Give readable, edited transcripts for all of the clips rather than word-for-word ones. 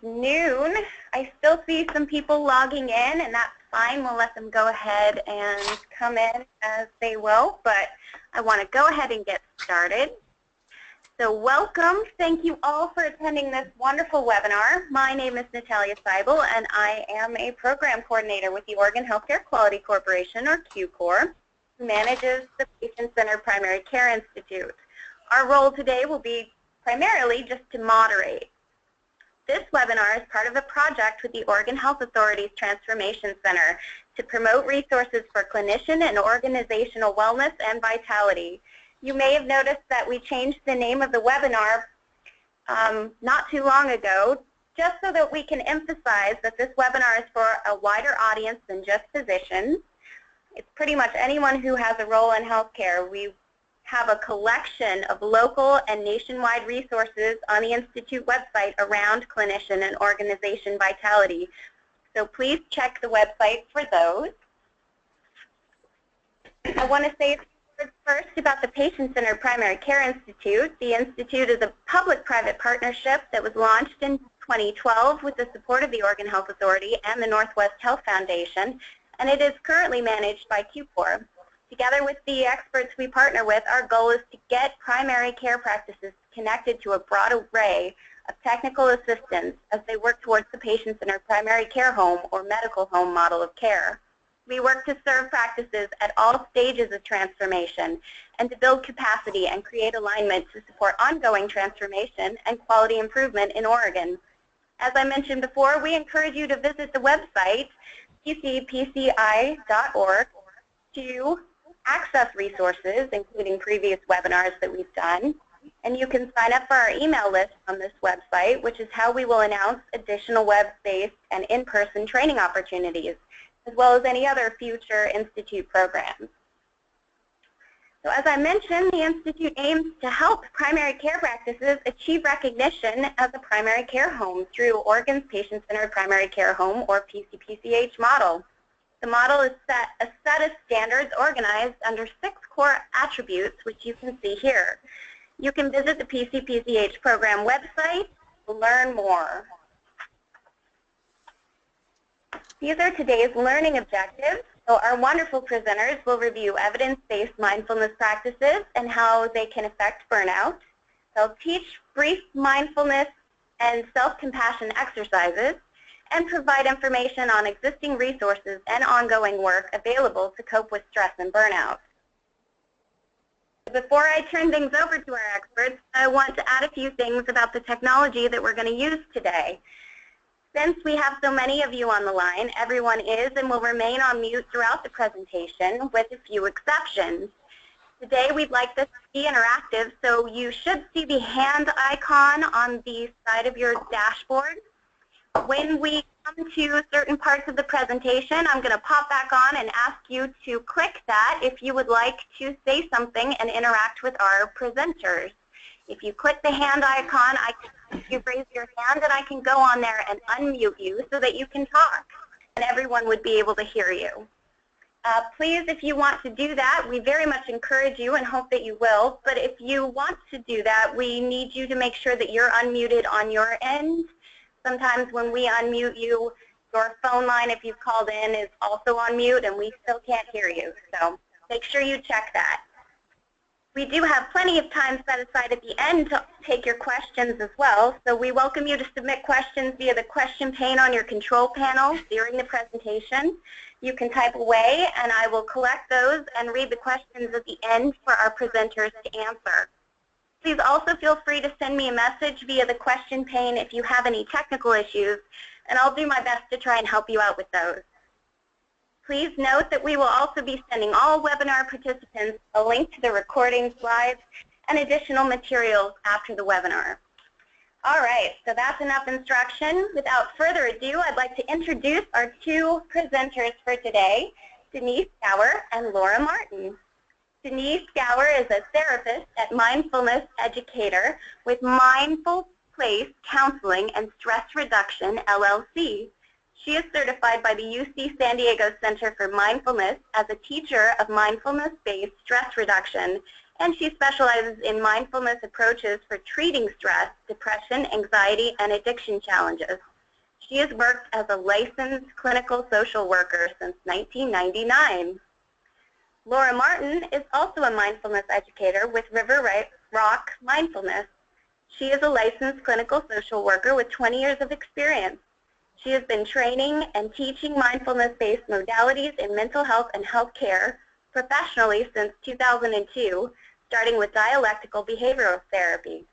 noon. I still see some people logging in, and that's fine. We'll let them go ahead and come in as they will, but I want to go ahead and get started. So welcome. Thank you all for attending this wonderful webinar. My name is Natalia Seibel, and I am a program coordinator with the Oregon Healthcare Quality Corporation, or QCOR, who manages the Patient-Centered Primary Care Institute. Our role today will be primarily just to moderate. This webinar is part of a project with the Oregon Health Authority's Transformation Center to promote resources for clinician and organizational wellness and vitality. You may have noticed that we changed the name of the webinar not too long ago, just so that we can emphasize that this webinar is for a wider audience than just physicians. It's pretty much anyone who has a role in healthcare. We have a collection of local and nationwide resources on the Institute website around clinician and organization vitality. So please check the website for those. I want to say a few words first about the Patient-Centered Primary Care Institute. The Institute is a public-private partnership that was launched in 2012 with the support of the Oregon Health Authority and the Northwest Health Foundation, and it is currently managed by QCOR. Together with the experts we partner with, our goal is to get primary care practices connected to a broad array of technical assistance as they work towards the patient-centered primary care home or medical home model of care. We work to serve practices at all stages of transformation and to build capacity and create alignment to support ongoing transformation and quality improvement in Oregon. As I mentioned before, we encourage you to visit the website, pcpci.org, to access resources, including previous webinars that we've done. And you can sign up for our email list on this website, which is how we will announce additional web-based and in-person training opportunities, as well as any other future Institute programs. So as I mentioned, the Institute aims to help primary care practices achieve recognition as a primary care home through Oregon's Patient-Centered Primary Care Home, or PCPCH model. The model is a set of standards organized under 6 core attributes, which you can see here. You can visit the PCPCH program website to learn more. These are today's learning objectives. So our wonderful presenters will review evidence-based mindfulness practices and how they can affect burnout. They'll teach brief mindfulness and self-compassion exercises, and provide information on existing resources and ongoing work available to cope with stress and burnout. Before I turn things over to our experts, I want to add a few things about the technology that we're going to use today. Since we have so many of you on the line, everyone is and will remain on mute throughout the presentation, with a few exceptions. Today we'd like this to be interactive, so you should see the hand icon on the side of your dashboard. When we come to certain parts of the presentation, I'm going to pop back on and ask you to click that if you would like to say something and interact with our presenters. If you click the hand icon, you raise your hand and I can go on there and unmute you so that you can talk and everyone would be able to hear you. Please, if you want to do that, we very much encourage you and hope that you will, but if you want to do that, we need you to make sure that you're unmuted on your end. Sometimes when we unmute you, your phone line, if you've called in, is also on mute and we still can't hear you. So make sure you check that. We do have plenty of time set aside at the end to take your questions as well. So we welcome you to submit questions via the question pane on your control panel during the presentation. You can type away and I will collect those and read the questions at the end for our presenters to answer. Please also feel free to send me a message via the question pane if you have any technical issues, and I'll do my best to try and help you out with those. Please note that we will also be sending all webinar participants a link to the recording slides and additional materials after the webinar. All right, so that's enough instruction. Without further ado, I'd like to introduce our 2 presenters for today, Denise Gower and Laura Martin. Denise Gower is a therapist and mindfulness educator with Mindful Place Counseling and Stress Reduction, LLC. She is certified by the UC San Diego Center for Mindfulness as a teacher of mindfulness-based stress reduction, and she specializes in mindfulness approaches for treating stress, depression, anxiety, and addiction challenges. She has worked as a licensed clinical social worker since 1999. Laura Martin is also a mindfulness educator with River Rock Mindfulness. She is a licensed clinical social worker with 20 years of experience. She has been training and teaching mindfulness-based modalities in mental health and healthcare professionally since 2002, starting with dialectical behavioral therapy.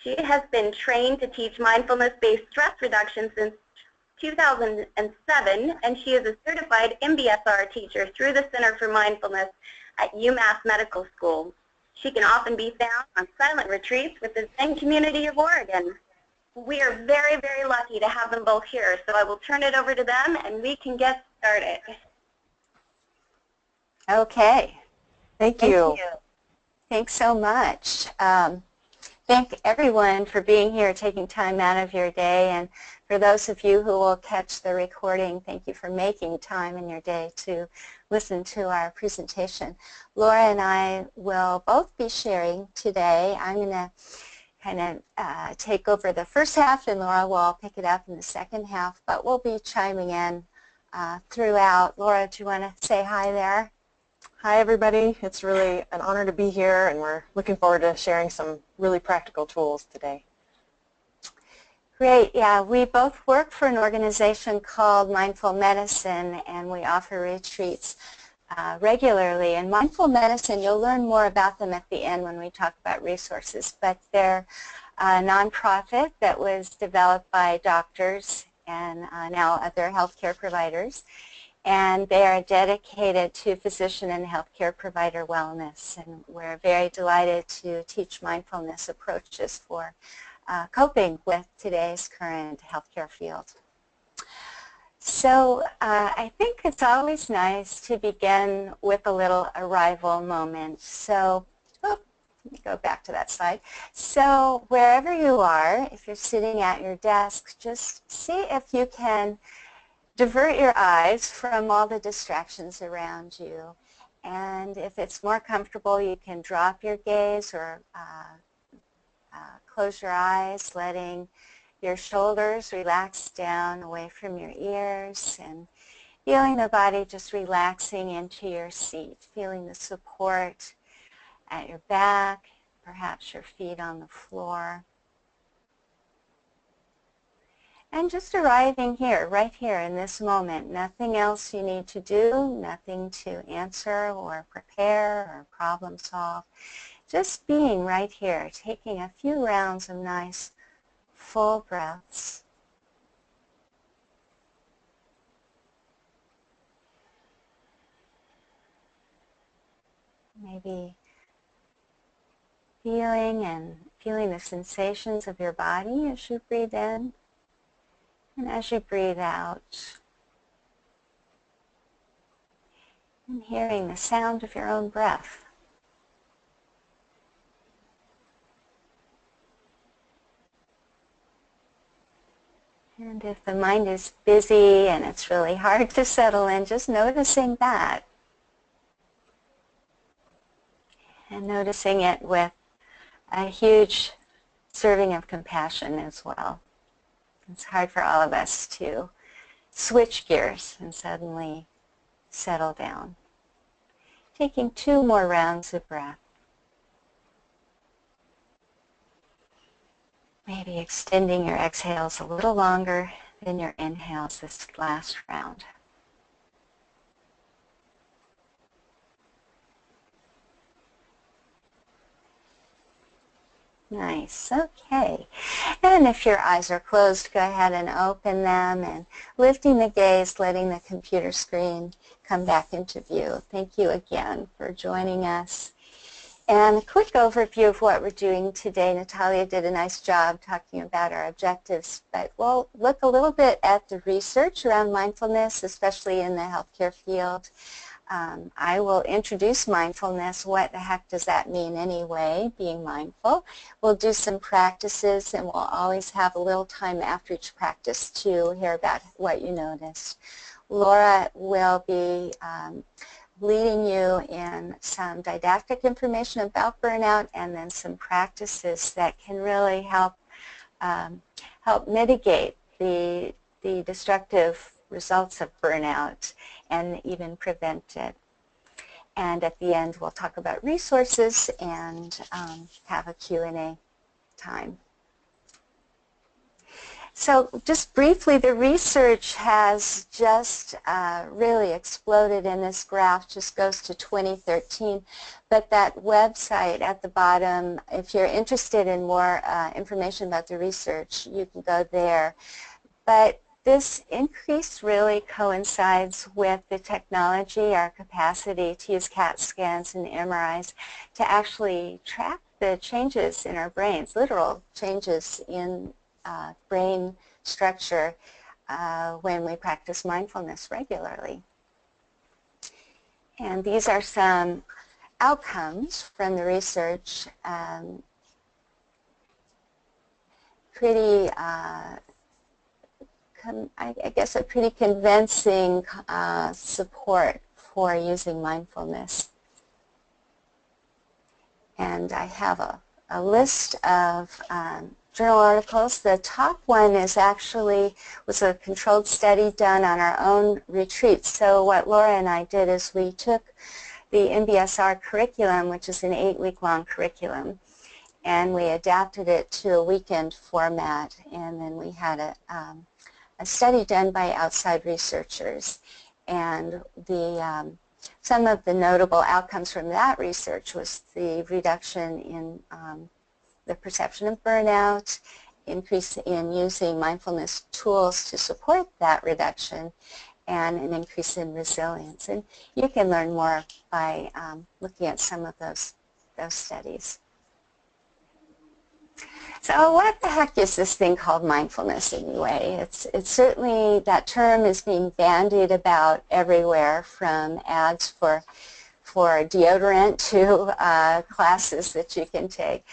She has been trained to teach mindfulness-based stress reduction since 2007, and she is a certified MBSR teacher through the Center for Mindfulness at UMass Medical School. She can often be found on silent retreats with the Zen community of Oregon. We are very, very lucky to have them both here, so I will turn it over to them and we can get started. Okay. Thank you. Thanks so much. Thank everyone for being here, taking time out of your day, and for those of you who will catch the recording, thank you for making time in your day to listen to our presentation. Laura and I will both be sharing today. I'm going to kind of take over the first half, and Laura will pick it up in the second half, but we'll be chiming in throughout. Laura, do you want to say hi there? Hi, everybody. It's really an honor to be here, and we're looking forward to sharing some really practical tools today. Great. Yeah, we both work for an organization called Mindful Medicine, and we offer retreats regularly. And Mindful Medicine, you'll learn more about them at the end when we talk about resources, but they're a nonprofit that was developed by doctors and now other healthcare providers. And they are dedicated to physician and healthcare provider wellness. And we're very delighted to teach mindfulness approaches for coping with today's current healthcare field. So I think it's always nice to begin with a little arrival moment. So, let me go back to that slide. So wherever you are, if you're sitting at your desk, just see if you can divert your eyes from all the distractions around you. And if it's more comfortable, you can drop your gaze or close your eyes, letting your shoulders relax down away from your ears and feeling the body just relaxing into your seat, feeling the support at your back, perhaps your feet on the floor. And just arriving here, right here in this moment, nothing else you need to do, nothing to answer or prepare or problem solve. Just being right here, taking a few rounds of nice full breaths. Maybe feeling the sensations of your body as you breathe in. And as you breathe out, and hearing the sound of your own breath. And if the mind is busy and it's really hard to settle in, just noticing that. And noticing it with a huge serving of compassion as well. It's hard for all of us to switch gears and suddenly settle down. Taking 2 more rounds of breath. Maybe extending your exhales a little longer than your inhales this last round. Nice. Okay. And if your eyes are closed, go ahead and open them and lifting the gaze, letting the computer screen come back into view. Thank you again for joining us. And a quick overview of what we're doing today. Natalia did a nice job talking about our objectives, but we'll look a little bit at the research around mindfulness, especially in the healthcare field. I will introduce mindfulness. What the heck does that mean anyway, being mindful? We'll do some practices, and we'll always have a little time after each practice to hear about what you noticed. Laura will be leading you in some didactic information about burnout and then some practices that can really help mitigate the the destructive results of burnout and even prevent it. And at the end, we'll talk about resources and have a Q&A time. So just briefly, the research has just really exploded, and this graph just goes to 2013. But that website at the bottom, if you're interested in more information about the research, you can go there. But this increase really coincides with the technology, our capacity to use CAT scans and MRIs to actually track the changes in our brains, literal changes in brain structure when we practice mindfulness regularly. And these are some outcomes from the research, pretty, I guess a pretty convincing support for using mindfulness. And I have a list of journal articles. The top one was a controlled study done on our own retreat. So what Laura and I did is we took the MBSR curriculum, which is an 8-week-long curriculum, and we adapted it to a weekend format, and then we had a study done by outside researchers. And some of the notable outcomes from that research was the reduction in the perception of burnout, increase in using mindfulness tools to support that reduction, and an increase in resilience. And you can learn more by looking at some of those studies. So what the heck is this thing called mindfulness anyway? It's certainly, that term is being bandied about everywhere, from ads for deodorant to classes that you can take.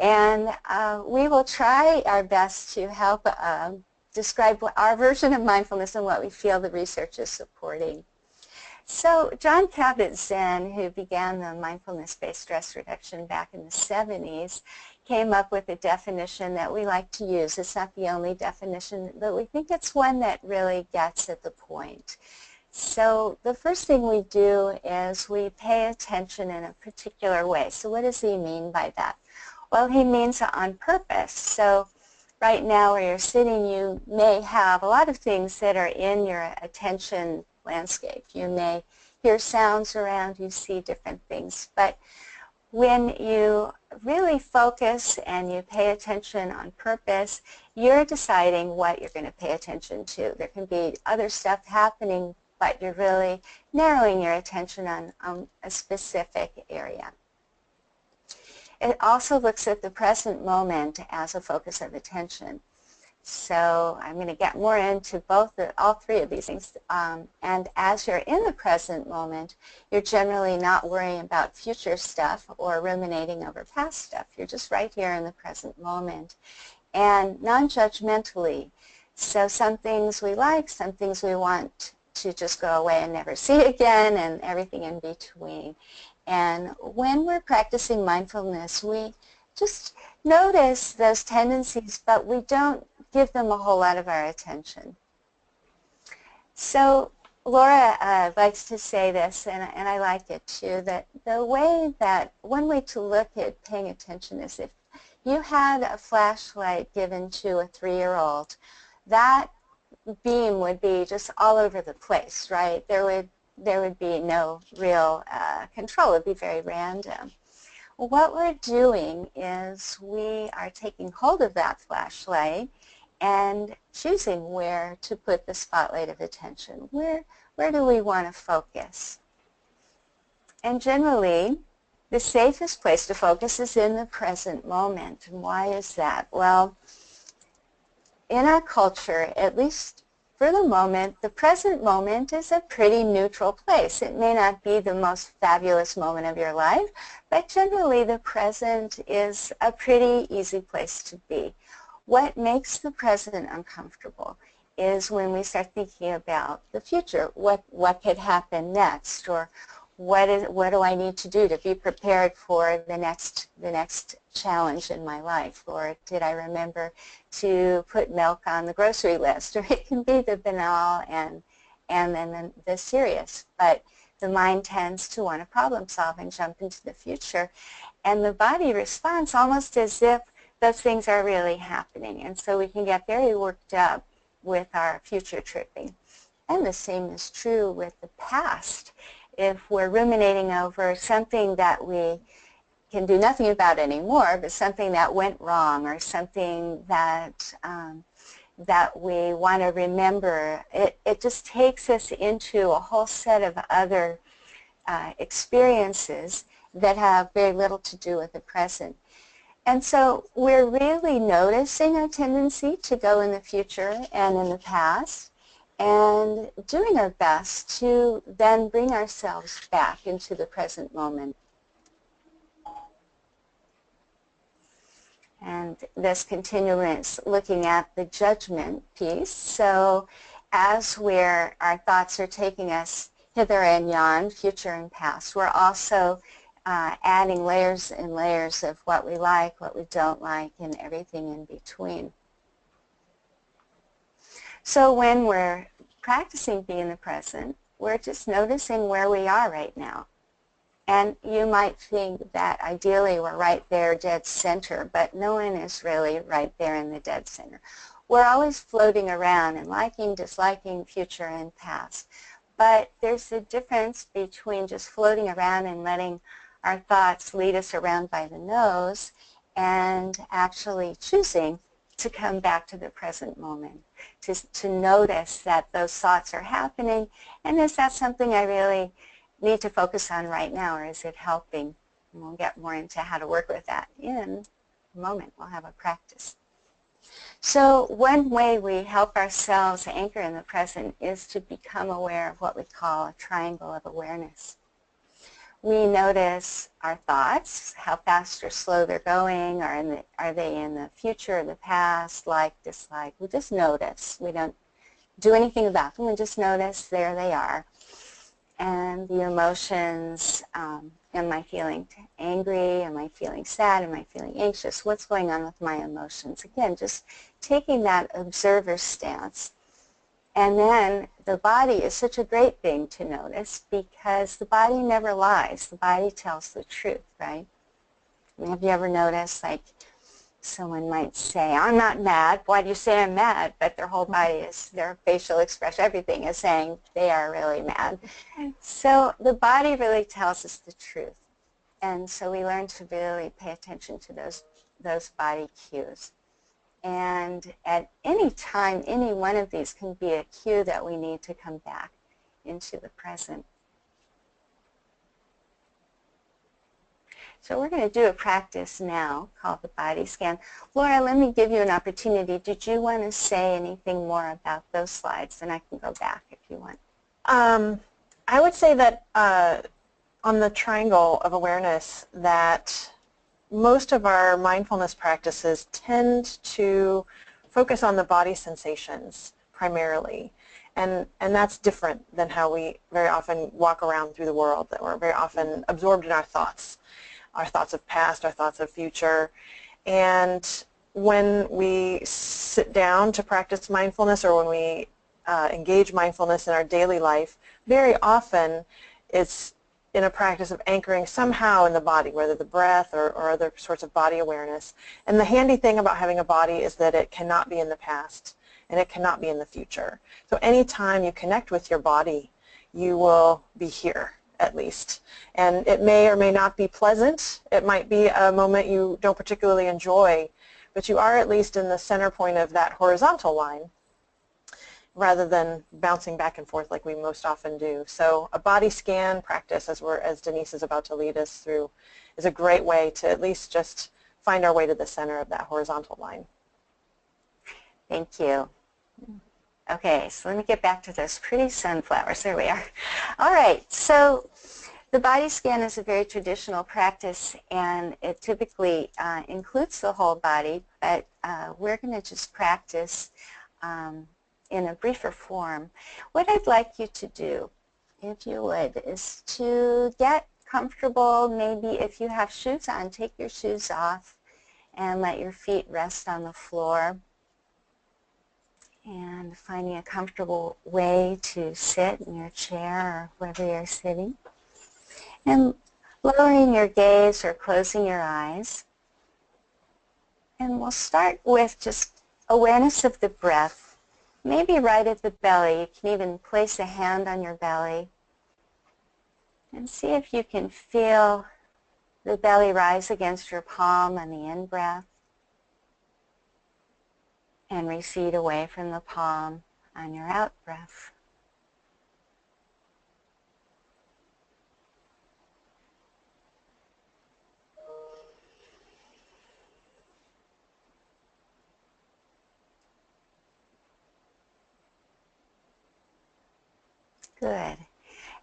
And we will try our best to help describe our version of mindfulness and what we feel the research is supporting. So John Kabat-Zinn, who began the mindfulness-based stress reduction back in the 70s, came up with a definition that we like to use. It's not the only definition, but we think it's one that really gets at the point. So the first thing we do is we pay attention in a particular way. So what does he mean by that? Well, he means on purpose. So right now where you're sitting, you may have a lot of things that are in your attention landscape. You may hear sounds around, you see different things. But when you really focus and you pay attention on purpose, you're deciding what you're going to pay attention to. There can be other stuff happening, but you're really narrowing your attention on a specific area. It also looks at the present moment as a focus of attention. So I'm going to get more into all three of these things. And as you're in the present moment, you're generally not worrying about future stuff or ruminating over past stuff. You're just right here in the present moment. And non-judgmentally. So some things we like, some things we want to just go away and never see again, and everything in between. And when we're practicing mindfulness, we just notice those tendencies, but we don't give them a whole lot of our attention. So Laura likes to say this, and I like it too, that one way to look at paying attention is if you had a flashlight given to a 3-year-old, that beam would be just all over the place, right? There would be no real control. It would be very random. What we're doing is we are taking hold of that flashlight and choosing where to put the spotlight of attention. Where do we want to focus? And generally, the safest place to focus is in the present moment. And why is that? Well, in our culture, at least for the moment, the present moment is a pretty neutral place. It may not be the most fabulous moment of your life, but generally the present is a pretty easy place to be. What makes the present uncomfortable is when we start thinking about the future, what could happen next, or what do I need to do to be prepared for the next challenge in my life? Or did I remember to put milk on the grocery list? Or it can be the banal and then the serious. But the mind tends to want to problem solve and jump into the future. And the body responds almost as if those things are really happening. And so we can get very worked up with our future tripping. And the same is true with the past. If we're ruminating over something that we can do nothing about anymore, but something that went wrong or something that that we want to remember, it just takes us into a whole set of other experiences that have very little to do with the present. And so we're really noticing a tendency to go in the future and in the past, and doing our best to then bring ourselves back into the present moment. And this continuance looking at the judgment piece. So as our thoughts are taking us hither and yon, future and past, we're also adding layers and layers of what we like, what we don't like, and everything in between. So when we're practicing being the present, we're just noticing where we are right now. And you might think that ideally we're right there, dead center, but no one is really right there in the dead center. We're always floating around and liking, disliking, future and past. But there's a difference between just floating around and letting our thoughts lead us around by the nose and actually choosing to come back to the present moment, to notice that those thoughts are happening, and is that something I really need to focus on right now, or is it helping? And we'll get more into how to work with that in a moment. We'll have a practice. So one way we help ourselves anchor in the present is to become aware of what we call a triangle of awareness. We notice our thoughts, how fast or slow they're going, or are they in the future or the past, like, dislike. We just notice. We don't do anything about them. We just notice there they are. And the emotions, am I feeling angry? Am I feeling sad? Am I feeling anxious? What's going on with my emotions? Again, just taking that observer stance. And then the body is such a great thing to notice because the body never lies. The body tells the truth, right? I mean, have you ever noticed, like, someone might say, I'm not mad. Why do you say I'm mad? But their whole body is, their facial expression, everything is saying they are really mad. So the body really tells us the truth. And so we learn to really pay attention to those body cues. And at any time, any one of these can be a cue that we need to come back into the present. So we're going to do a practice now called the body scan. Laura, let me give you an opportunity. Did you want to say anything more about those slides? And I can go back if you want. I would say that on the triangle of awareness that most of our mindfulness practices tend to focus on the body sensations primarily. And that's different than how we very often walk around through the world, that we're very often absorbed in our thoughts of past, our thoughts of future. And when we sit down to practice mindfulness or when we engage mindfulness in our daily life, very often it's in a practice of anchoring somehow in the body, whether the breath or other sorts of body awareness. And the handy thing about having a body is that it cannot be in the past and it cannot be in the future. So anytime you connect with your body, you will be here, at least. And it may or may not be pleasant. It might be a moment you don't particularly enjoy, but you are at least in the center point of that horizontal line, rather than bouncing back and forth like we most often do. So a body scan practice, as Denise is about to lead us through, is a great way to at least just find our way to the center of that horizontal line. Thank you. Okay, so let me get back to those pretty sunflowers. There we are. All right, so the body scan is a very traditional practice, and it typically includes the whole body, but we're going to just practice in a briefer form. What I'd like you to do if you would, is to get comfortable. Maybe if you have shoes on, take your shoes off and let your feet rest on the floor. And finding a comfortable way to sit in your chair or wherever you're sitting. And lowering your gaze or closing your eyes. And we'll start with just awareness of the breath. Maybe right at the belly. You can even place a hand on your belly. And see if you can feel the belly rise against your palm on the in-breath. And recede away from the palm on your out-breath. Good.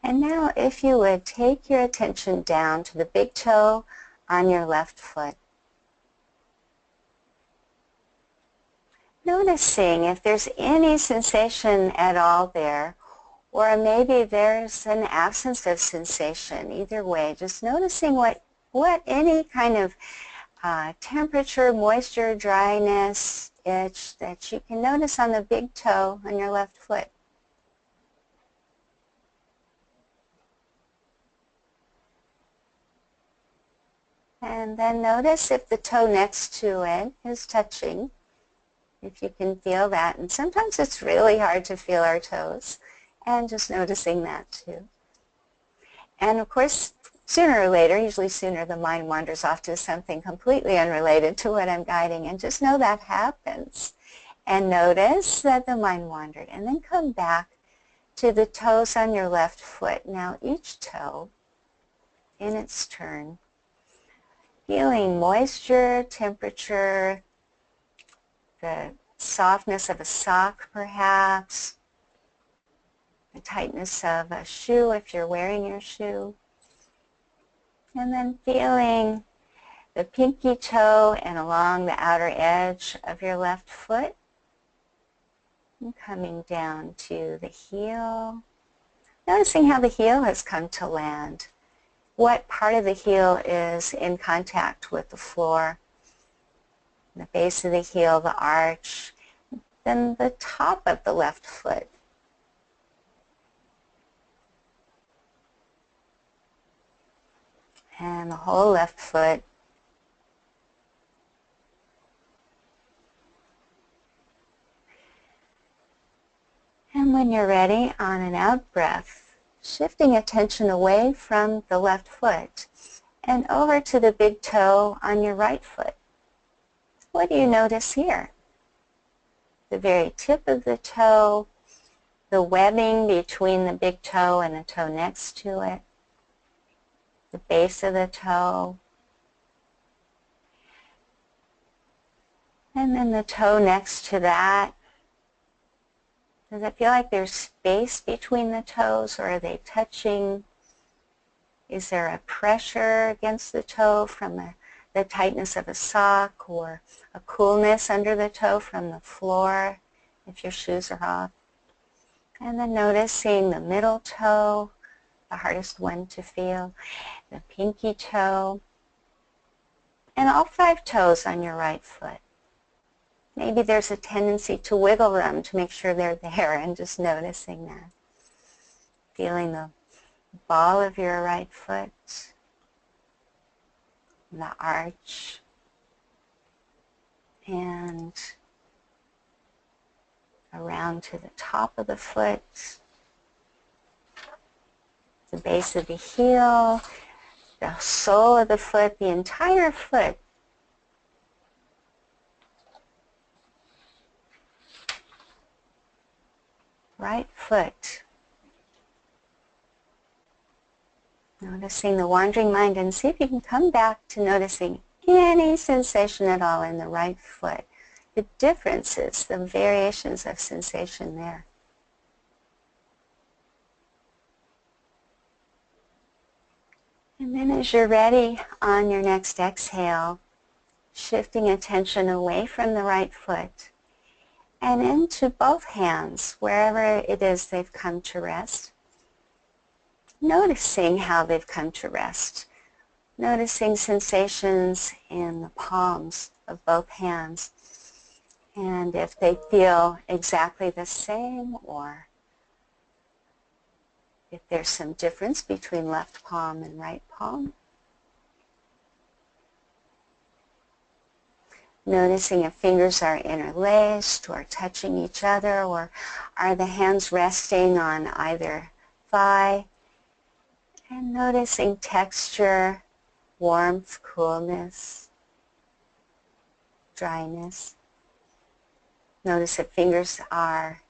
And now if you would take your attention down to the big toe on your left foot. Noticing if there's any sensation at all there, or maybe there's an absence of sensation. Either way, just noticing what any kind of temperature, moisture, dryness, itch that you can notice on the big toe on your left foot. And then notice if the toe next to it is touching, if you can feel that. And sometimes it's really hard to feel our toes, and just noticing that too. And of course, sooner or later, usually sooner, the mind wanders off to something completely unrelated to what I'm guiding, and just know that happens. And notice that the mind wandered, and then come back to the toes on your left foot. Now each toe in its turn, feeling moisture, temperature, the softness of a sock perhaps, the tightness of a shoe if you're wearing your shoe, and then feeling the pinky toe and along the outer edge of your left foot, and coming down to the heel, noticing how the heel has come to land. What part of the heel is in contact with the floor? The base of the heel, the arch, then the top of the left foot. And the whole left foot. And when you're ready, on an out breath, shifting attention away from the left foot and over to the big toe on your right foot. What do you notice here? The very tip of the toe, the webbing between the big toe and the toe next to it, the base of the toe, and then the toe next to that. Does it feel like there's space between the toes, or are they touching? Is there a pressure against the toe from the tightness of a sock, or a coolness under the toe from the floor if your shoes are off? And then noticing the middle toe, the hardest one to feel, the pinky toe, and all 5 toes on your right foot. Maybe there's a tendency to wiggle them to make sure they're there, and just noticing that. Feeling the ball of your right foot, the arch, and around to the top of the foot, the base of the heel, the sole of the foot, the entire foot. Right foot. Noticing the wandering mind, and see if you can come back to noticing any sensation at all in the right foot. The differences, the variations of sensation there. And then as you're ready, on your next exhale, shifting attention away from the right foot and into both hands, wherever it is they've come to rest. noticing how they've come to rest. Noticing sensations in the palms of both hands, and if they feel exactly the same or if there's some difference between left palm and right palm. Noticing if fingers are interlaced or touching each other, or are the hands resting on either thigh, and noticing texture, warmth, coolness, dryness. Notice if fingers are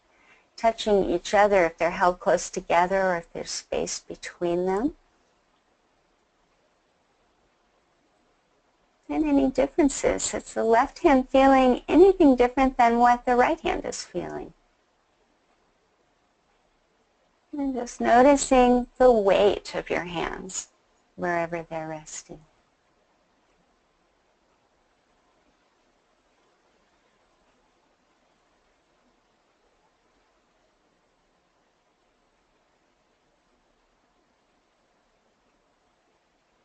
touching each other, if they're held close together or if there's space between them. And any differences. Is the left hand feeling anything different than what the right hand is feeling? And just noticing the weight of your hands wherever they're resting.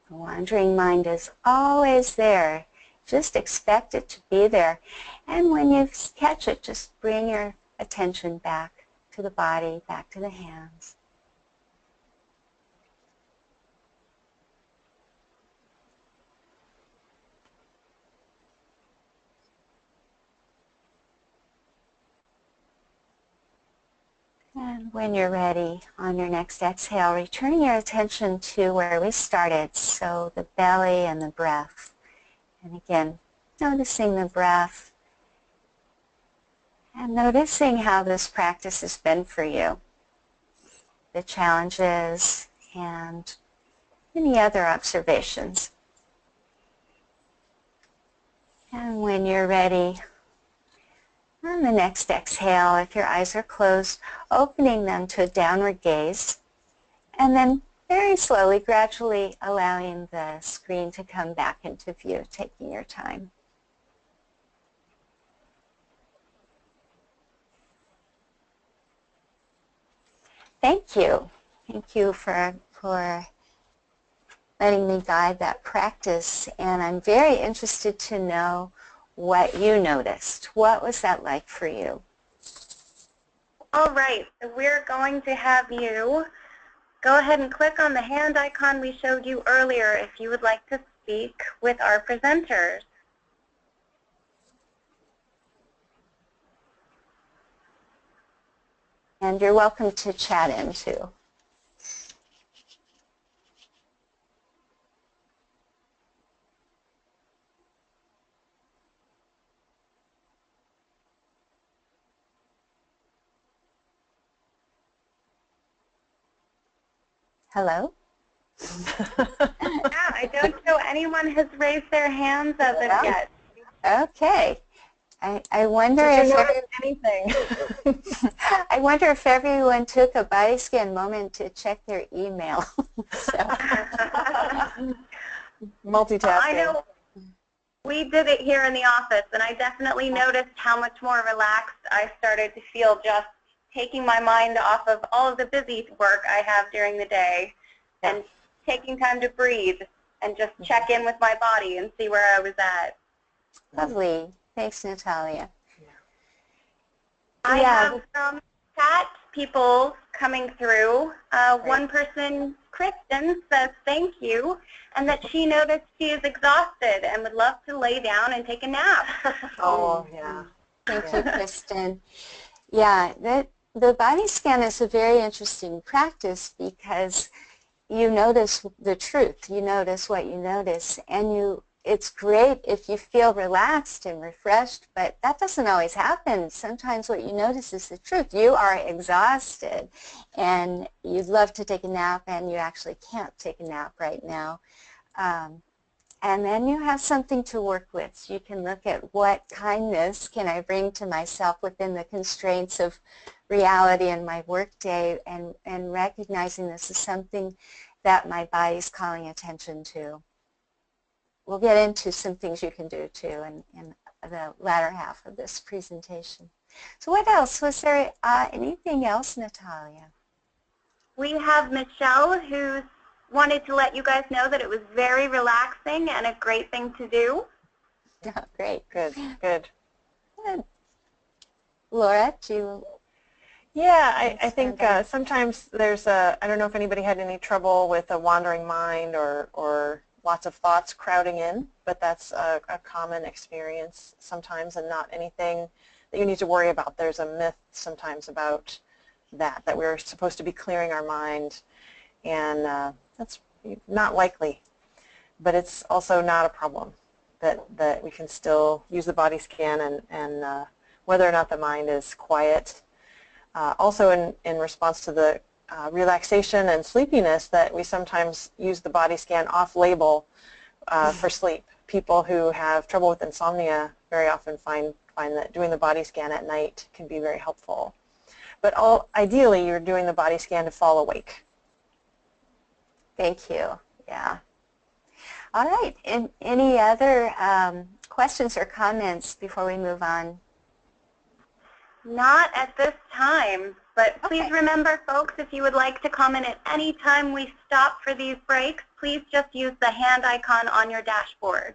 The wandering mind is always there. Just expect it to be there. And when you catch it, just bring your attention back to the body, back to the hands. And when you're ready, on your next exhale, return your attention to where we started, so the belly and the breath. And again, noticing the breath and noticing how this practice has been for you, the challenges and any other observations. And when you're ready, on the next exhale, if your eyes are closed, opening them to a downward gaze, and then very slowly, gradually allowing the screen to come back into view, taking your time. Thank you. Thank you for letting me guide that practice, and I'm very interested to know what you noticed. What was that like for you? All right, so we're going to have you go ahead and click on the hand icon we showed you earlier if you would like to speak with our presenters. And you're welcome to chat in too. Hello? Yeah, I don't know anyone has raised their hands as of yet. Okay. I wonder if I wonder if everyone took a body scan moment to check their email. Multitasking. I know we did it here in the office, and I definitely noticed how much more relaxed I started to feel just taking my mind off of all of the busy work I have during the day and taking time to breathe and just check in with my body and see where I was at. Lovely. Thanks, Natalia. I have some chat people coming through. One person, Kristen, says thank you, and that she noticed she is exhausted and would love to lay down and take a nap. Oh, yeah. Thank you, Kristen. Yeah, the body scan is a very interesting practice because you notice the truth. You notice what you notice, and it's great if you feel relaxed and refreshed, but that doesn't always happen. Sometimes what you notice is the truth. You are exhausted, and you'd love to take a nap, and you actually can't take a nap right now. And then you have something to work with. You can look at what kindness can I bring to myself within the constraints of reality in my workday, and recognizing this is something that my body's calling attention to. We'll get into some things you can do too in the latter half of this presentation. So what else? Was there anything else, Natalia? We have Michelle, who wanted to let you guys know that it was very relaxing and a great thing to do. Oh, great. Good, good. Good. Laura, do you? Yeah, I think sometimes there's I don't know if anybody had any trouble with a wandering mind or lots of thoughts crowding in, but that's a common experience sometimes and not anything that you need to worry about. There's a myth sometimes about that we're supposed to be clearing our mind, and that's not likely, but it's also not a problem, that we can still use the body scan and whether or not the mind is quiet. Also in response to the relaxation and sleepiness, that we sometimes use the body scan off-label for sleep. People who have trouble with insomnia very often find that doing the body scan at night can be very helpful. But ideally, you're doing the body scan to fall awake. Thank you. Yeah. All right. And any other questions or comments before we move on? Not at this time, but please remember, folks, if you would like to comment at any time we stop for these breaks, please just use the hand icon on your dashboard.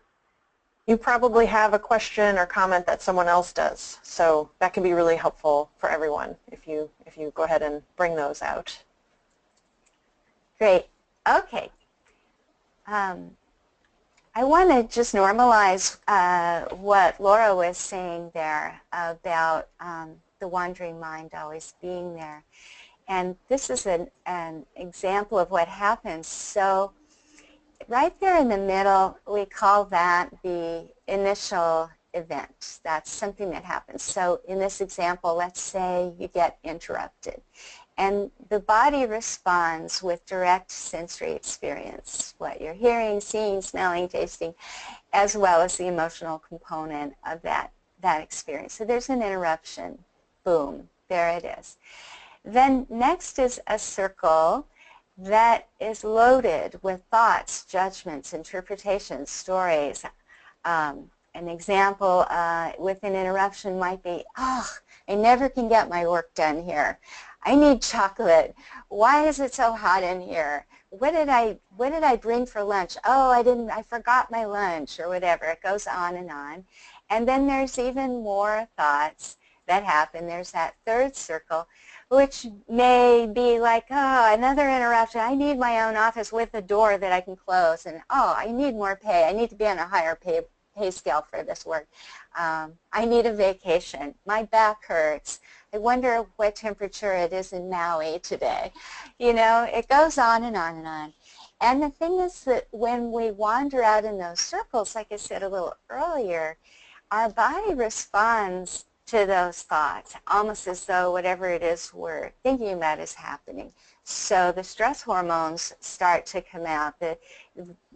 You probably have a question or comment that someone else does, so that can be really helpful for everyone if you go ahead and bring those out. Great. Okay. I want to just normalize what Laura was saying there about the wandering mind always being there. And this is an example of what happens. So right there in the middle, we call that the initial event. That's something that happens. So in this example, let's say you get interrupted. And the body responds with direct sensory experience, what you're hearing, seeing, smelling, tasting, as well as the emotional component of that experience. So there's an interruption. Boom, there it is. Then next is a circle that is loaded with thoughts, judgments, interpretations, stories. An example with an interruption might be, oh, I never can get my work done here. I need chocolate. Why is it so hot in here? What did I bring for lunch? Oh, I forgot my lunch, or whatever. It goes on. And then there's even more thoughts that happen. There's that third circle, which may be like, oh, another interruption. I need my own office with a door that I can close. And, oh, I need more pay. I need to be on a higher pay scale for this work. I need a vacation. My back hurts. I wonder what temperature it is in Maui today. You know, it goes on and on and on. And the thing is that when we wander out in those circles, like I said a little earlier, our body responds to those thoughts, almost as though whatever it is we're thinking about is happening. So the stress hormones start to come out,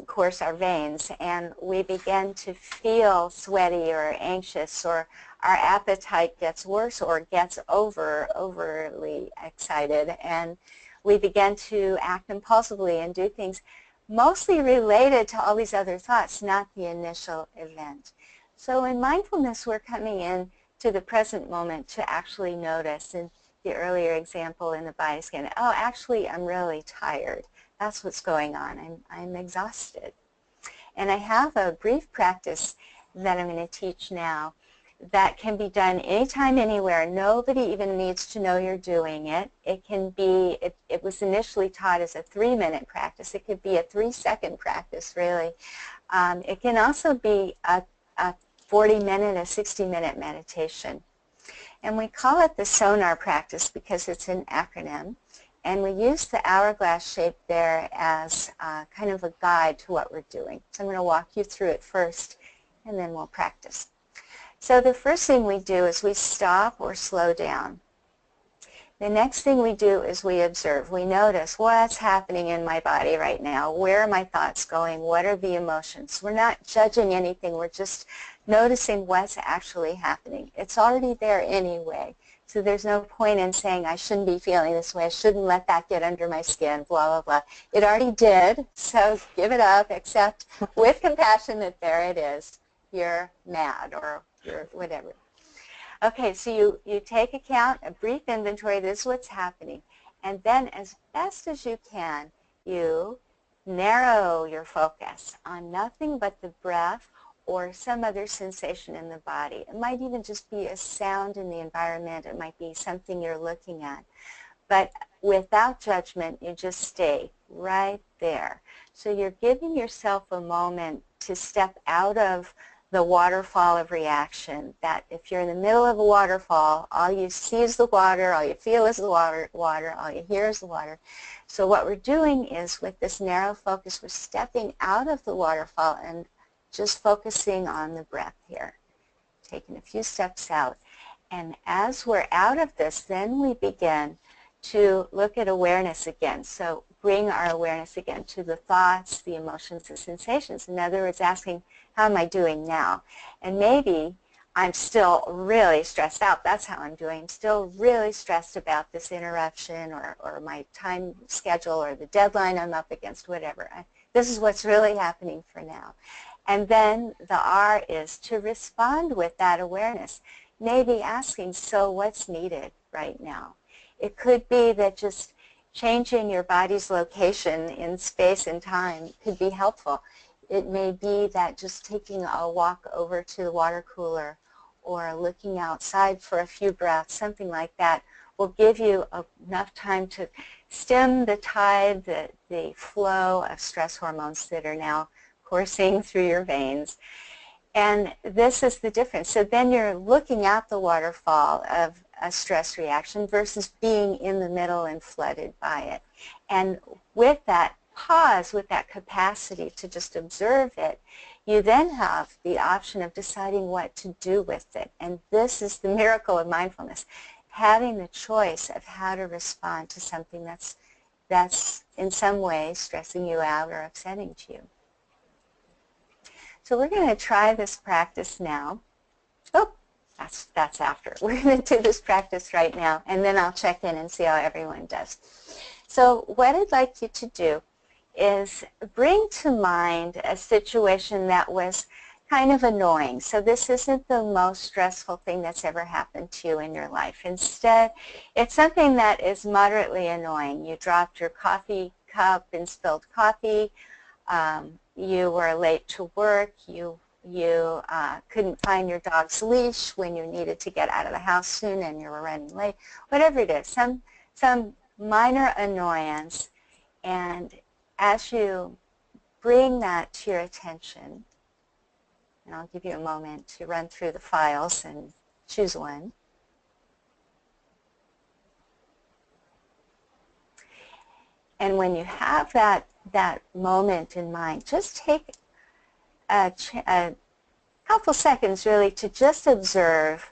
course our veins, and we begin to feel sweaty or anxious, or our appetite gets worse or gets overly excited, and we begin to act impulsively and do things mostly related to all these other thoughts, not the initial event. So in mindfulness, we're coming in to the present moment to actually notice. In the earlier example in the body scan, oh, actually, I'm really tired. That's what's going on. I'm exhausted. And I have a brief practice that I'm going to teach now that can be done anytime, anywhere. Nobody even needs to know you're doing it. It can be, it was initially taught as a 3-minute practice. It could be a 3-second practice, really. It can also be a 40-minute, a 60-minute meditation. And we call it the sonar practice because it's an acronym. And we use the hourglass shape there as kind of a guide to what we're doing. So I'm going to walk you through it first, and then we'll practice. So the first thing we do is we stop or slow down. The next thing we do is we observe. We notice what's happening in my body right now. Where are my thoughts going? What are the emotions? We're not judging anything. We're just noticing what's actually happening. It's already there anyway. So there's no point in saying I shouldn't be feeling this way. I shouldn't let that get under my skin, blah, blah, blah. It already did, so give it up, accept with compassion that there it is. You're mad or you're whatever. Okay, so you take account, a brief inventory. This is what's happening. And then as best as you can, you narrow your focus on nothing but the breath or some other sensation in the body. It might even just be a sound in the environment. It might be something you're looking at. But without judgment, you just stay right there. So you're giving yourself a moment to step out of the waterfall of reaction, that if you're in the middle of a waterfall, all you see is the water, all you feel is the water, all you hear is the water. So what we're doing is, with this narrow focus, we're stepping out of the waterfall and just focusing on the breath here, taking a few steps out. And as we're out of this, then we begin to look at awareness again. So bring our awareness again to the thoughts, the emotions, the sensations. In other words, asking, how am I doing now? And maybe I'm still really stressed out. That's how I'm doing. I'm still really stressed about this interruption or my time schedule or the deadline I'm up against, whatever. This is what's really happening for now. And then the R is to respond with that awareness. Maybe asking, so what's needed right now? It could be that just changing your body's location in space and time could be helpful. It may be that just taking a walk over to the water cooler or looking outside for a few breaths, something like that, will give you enough time to stem the tide, the flow of stress hormones that are now coursing through your veins. And this is the difference. So then you're looking at the waterfall of a stress reaction versus being in the middle and flooded by it. And with that pause, with that capacity to just observe it, you then have the option of deciding what to do with it. And this is the miracle of mindfulness, having the choice of how to respond to something that's in some way stressing you out or upsetting to you. So we're going to try this practice now. Oh, that's after. We're going to do this practice right now, and then I'll check in and see how everyone does. So what I'd like you to do is bring to mind a situation that was kind of annoying. So this isn't the most stressful thing that's ever happened to you in your life. Instead, it's something that is moderately annoying. You dropped your coffee cup and spilled coffee. You were late to work. You couldn't find your dog's leash when you needed to get out of the house soon and you were running late. Whatever it is, some minor annoyance. And as you bring that to your attention, and I'll give you a moment to run through the files and choose one. And when you have that moment in mind, just take a couple seconds really to just observe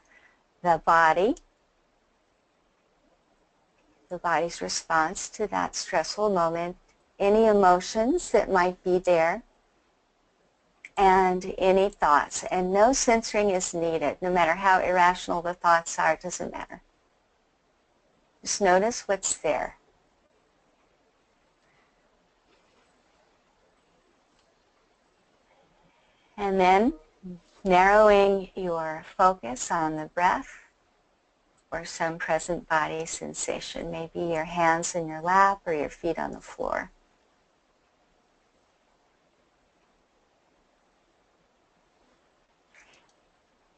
the body's response to that stressful moment, any emotions that might be there, and any thoughts. And no censoring is needed. No matter how irrational the thoughts are, it doesn't matter. Just notice what's there. And then narrowing your focus on the breath or some present body sensation, maybe your hands in your lap or your feet on the floor.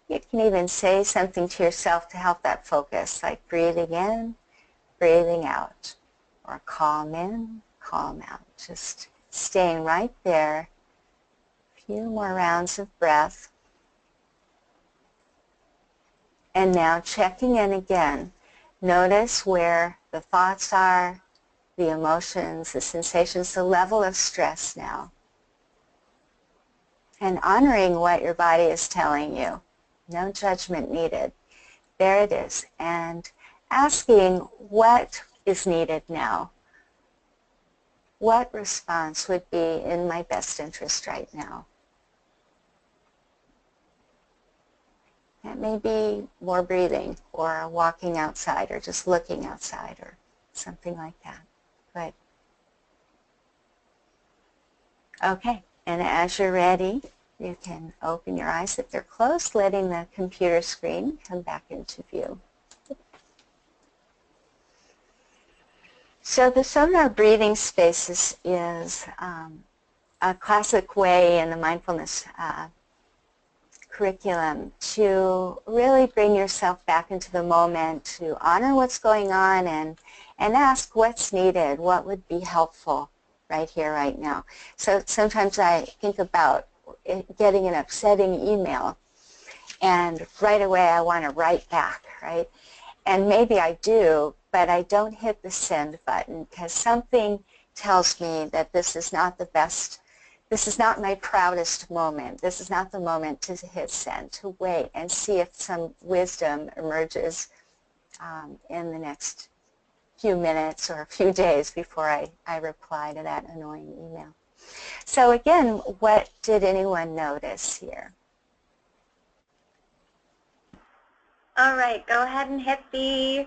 You can even say something to yourself to help that focus, like breathing in, breathing out, or calm in, calm out. Just staying right there. A few more rounds of breath. And now checking in again. Notice where the thoughts are, the emotions, the sensations, the level of stress now. And honoring what your body is telling you. No judgment needed. There it is. And asking what is needed now. What response would be in my best interest right now? That may be more breathing or walking outside or just looking outside or something like that. Good. Okay, and as you're ready, you can open your eyes if they're closed, letting the computer screen come back into view. So the sonar breathing spaces is a classic way in the mindfulness curriculum to really bring yourself back into the moment, to honor what's going on and ask what's needed, what would be helpful right here, right now. So sometimes I think about getting an upsetting email and right away I want to write back, right? And maybe I do, but I don't hit the send button because something tells me that this is not the best, this is not my proudest moment. This is not the moment to hit send, to wait and see if some wisdom emerges in the next few minutes or a few days before I reply to that annoying email. So again, what did anyone notice here? All right, go ahead and hit the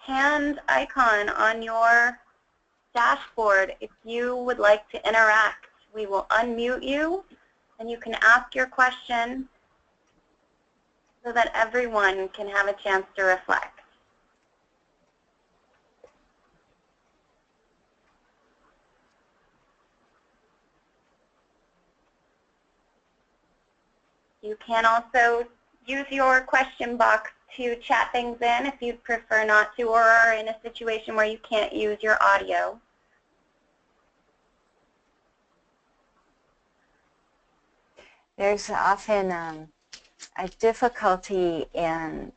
hand icon on your dashboard if you would like to interact. We will unmute you and you can ask your question so that everyone can have a chance to reflect. You can also use your question box to chat things in if you'd prefer not to or are in a situation where you can't use your audio. There's often a difficulty in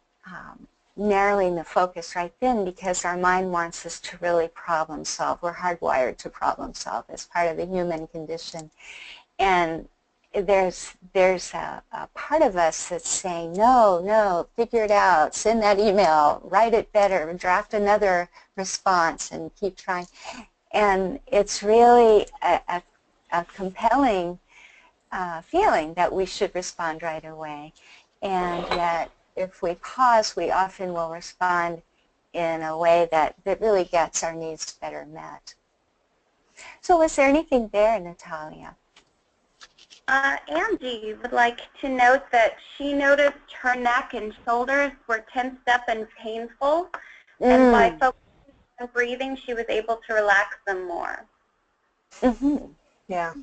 narrowing the focus right then because our mind wants us to really problem solve. We're hardwired to problem solve as part of the human condition. And there's a part of us that's saying, no, figure it out, send that email, write it better, draft another response, and keep trying. And it's really a compelling feeling that we should respond right away. And that if we pause, we often will respond in a way that really gets our needs better met. So was there anything there, Natalia? Angie would like to note that she noticed her neck and shoulders were tensed up and painful, and by focusing on breathing, she was able to relax them more. Mm-hmm. Yeah,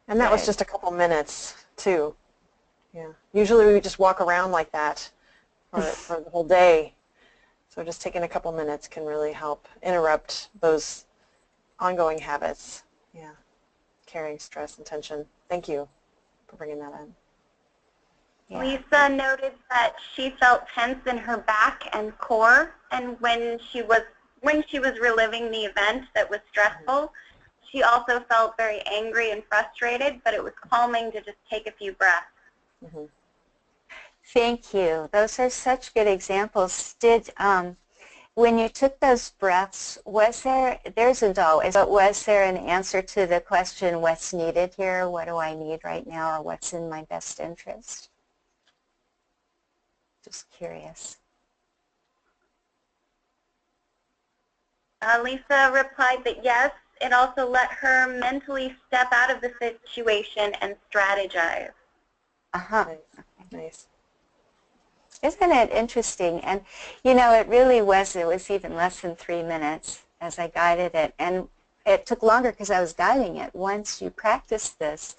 and that was just a couple minutes, too. Yeah, usually we just walk around like that for the whole day, so just taking a couple minutes can really help interrupt those ongoing habits. Yeah. Carrying stress and tension. Thank you for bringing that in. Yeah. Lisa noted that she felt tense in her back and core, and when she was reliving the event that was stressful, she also felt very angry and frustrated, but it was calming to just take a few breaths. Mm-hmm. Thank you. Those are such good examples. When you took those breaths, there's a dull, but was there an answer to the question, what's needed here, what do I need right now, or what's in my best interest? Just curious. Lisa replied that yes, it also let her mentally step out of the situation and strategize. Uh-huh. Nice. Nice. Isn't it interesting? And, you know, it was even less than 3 minutes as I guided it. And it took longer because I was guiding it. Once you practice this,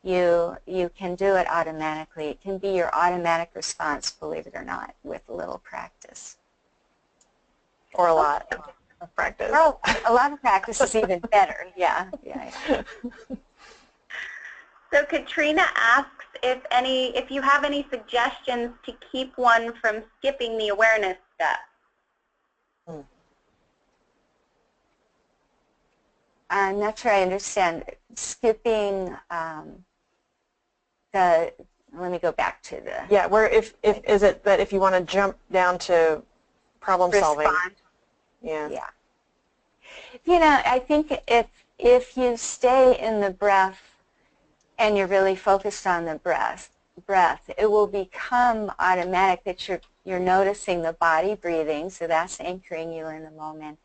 you can do it automatically. It can be your automatic response, believe it or not, with a little practice. Or a lot of practice. Or a lot of practice is even better, yeah. So Katrina asks if you have any suggestions to keep one from skipping the awareness step. I'm not sure I understand. Skipping let me go back to the... Yeah, where is it that if you want to jump down to problem solving? Respond. Yeah. You know, I think if you stay in the breath and you're really focused on the breath, it will become automatic that you're noticing the body breathing, so that's anchoring you in the moment.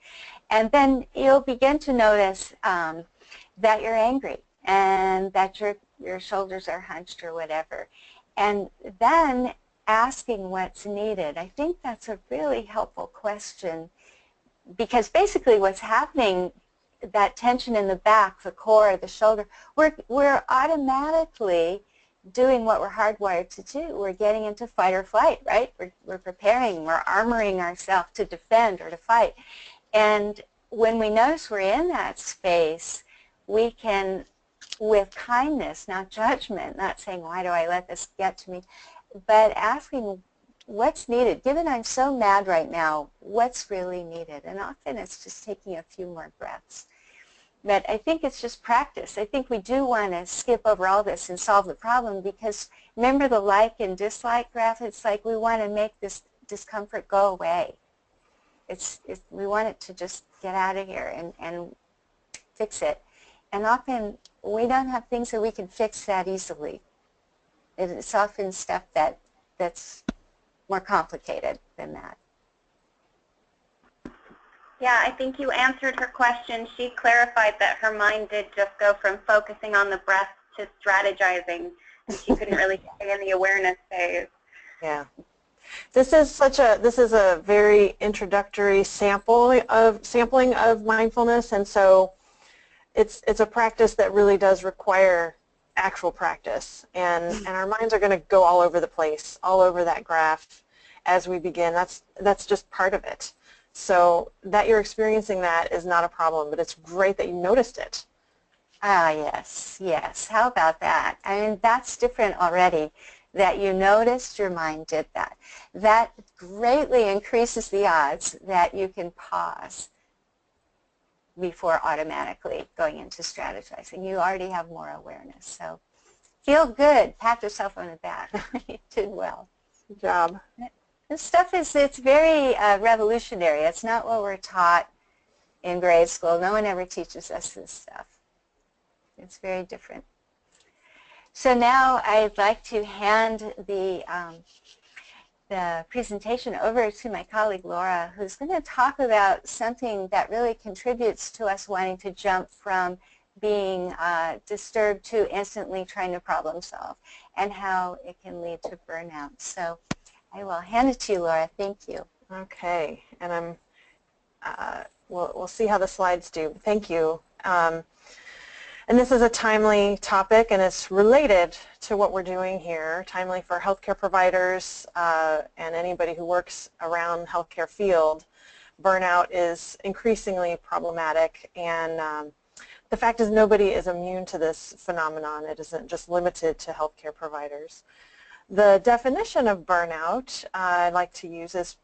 And then you'll begin to notice that you're angry and that your shoulders are hunched or whatever. And then asking what's needed. I think that's a really helpful question because basically what's happening, that tension in the back, the core, the shoulder, we're automatically doing what we're hardwired to do. We're getting into fight or flight, right? We're preparing, we're armoring ourselves to defend or to fight. And when we notice we're in that space, we can, with kindness, not judgment, not saying, why do I let this get to me, but asking what's needed. Given I'm so mad right now, what's really needed? And often it's just taking a few more breaths. But I think it's just practice. I think we do want to skip over all this and solve the problem, because remember the like and dislike graph? It's like we want to make this discomfort go away. We want it to just get out of here and fix it. And often we don't have things that we can fix that easily. It's often stuff that's more complicated than that. Yeah, I think you answered her question. She clarified that her mind did just go from focusing on the breath to strategizing, and she couldn't really stay in the awareness phase. Yeah. This is a very introductory sampling of mindfulness, and so it's a practice that really does require actual practice, and our minds are going to go all over the place, all over that graph as we begin. That's just part of it. So that you're experiencing that is not a problem, but it's great that you noticed it. Ah, yes, yes. How about that? I mean, that's different already, that you noticed your mind did that. That greatly increases the odds that you can pause before automatically going into strategizing. You already have more awareness. So feel good. Pat yourself on the back. You did well. Good job. This stuff it's very revolutionary. It's not what we're taught in grade school. No one ever teaches us this stuff. It's very different. So now I'd like to hand the presentation over to my colleague Laura, who's going to talk about something that really contributes to us wanting to jump from being disturbed to instantly trying to problem solve, and how it can lead to burnout. So I will hand it to you, Laura. Thank you. Okay, and we'll see how the slides do. Thank you. And this is a timely topic, and it's related to what we're doing here, timely for healthcare providers and anybody who works around healthcare field. Burnout is increasingly problematic, and the fact is nobody is immune to this phenomenon. It isn't just limited to healthcare providers. The definition of burnout I'd like to use is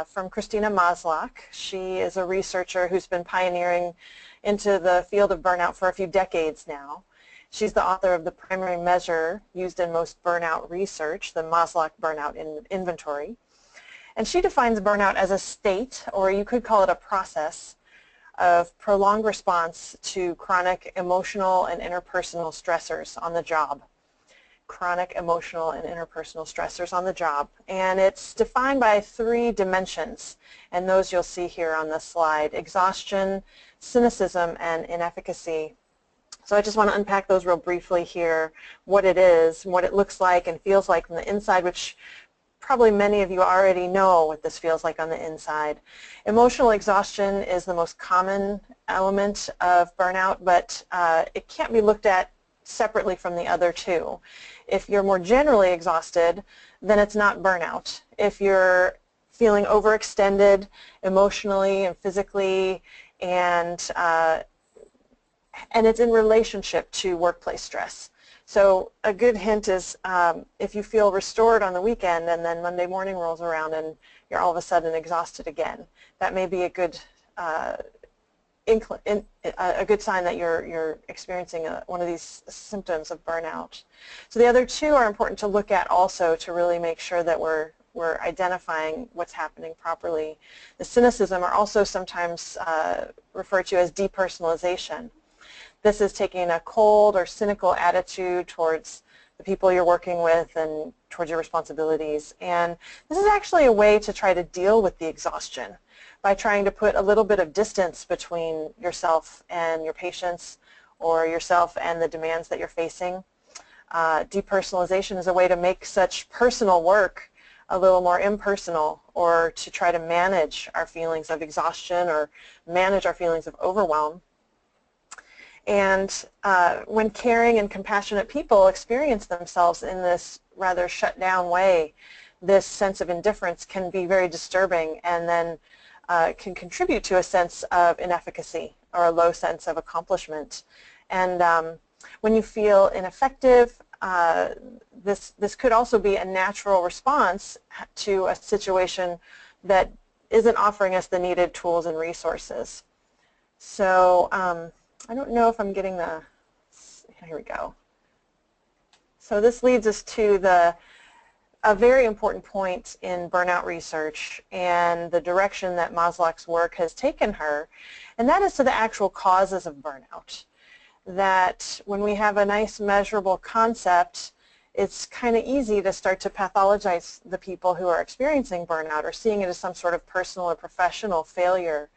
from Christina Maslach. She is a researcher who's been pioneering into the field of burnout for a few decades now. She's the author of the primary measure used in most burnout research, the Maslach Burnout Inventory. And she defines burnout as a state, or you could call it a process, of prolonged response to chronic emotional and interpersonal stressors on the job. Chronic emotional and interpersonal stressors on the job. And it's defined by 3 dimensions, and those you'll see here on this slide: exhaustion, cynicism, and inefficacy. So I just want to unpack those real briefly here, what it is, what it looks like and feels like from the inside, which probably many of you already know what this feels like on the inside. Emotional exhaustion is the most common element of burnout, but it can't be looked at separately from the other 2. If you're more generally exhausted, then it's not burnout. If you're feeling overextended emotionally and physically, and it's in relationship to workplace stress. So a good hint is if you feel restored on the weekend and then Monday morning rolls around and you're all of a sudden exhausted again, that may be a good sign that you're experiencing one of these symptoms of burnout. So the other 2 are important to look at also to really make sure that we're identifying what's happening properly. The cynicism are also sometimes referred to as depersonalization. This is taking a cold or cynical attitude towards the people you're working with and towards your responsibilities. And this is actually a way to try to deal with the exhaustion by trying to put a little bit of distance between yourself and your patients, or yourself and the demands that you're facing. Depersonalization is a way to make such personal work a little more impersonal, or to try to manage our feelings of exhaustion or manage our feelings of overwhelm. And when caring and compassionate people experience themselves in this rather shut down way, this sense of indifference can be very disturbing, and then can contribute to a sense of inefficacy or a low sense of accomplishment. And when you feel ineffective, this could also be a natural response to a situation that isn't offering us the needed tools and resources. So I don't know if I'm getting the, here we go. So this leads us to a very important point in burnout research and the direction that Maslach's work has taken her, and that is to the actual causes of burnout. That when we have a nice measurable concept, it's kind of easy to start to pathologize the people who are experiencing burnout or seeing it as some sort of personal or professional failure.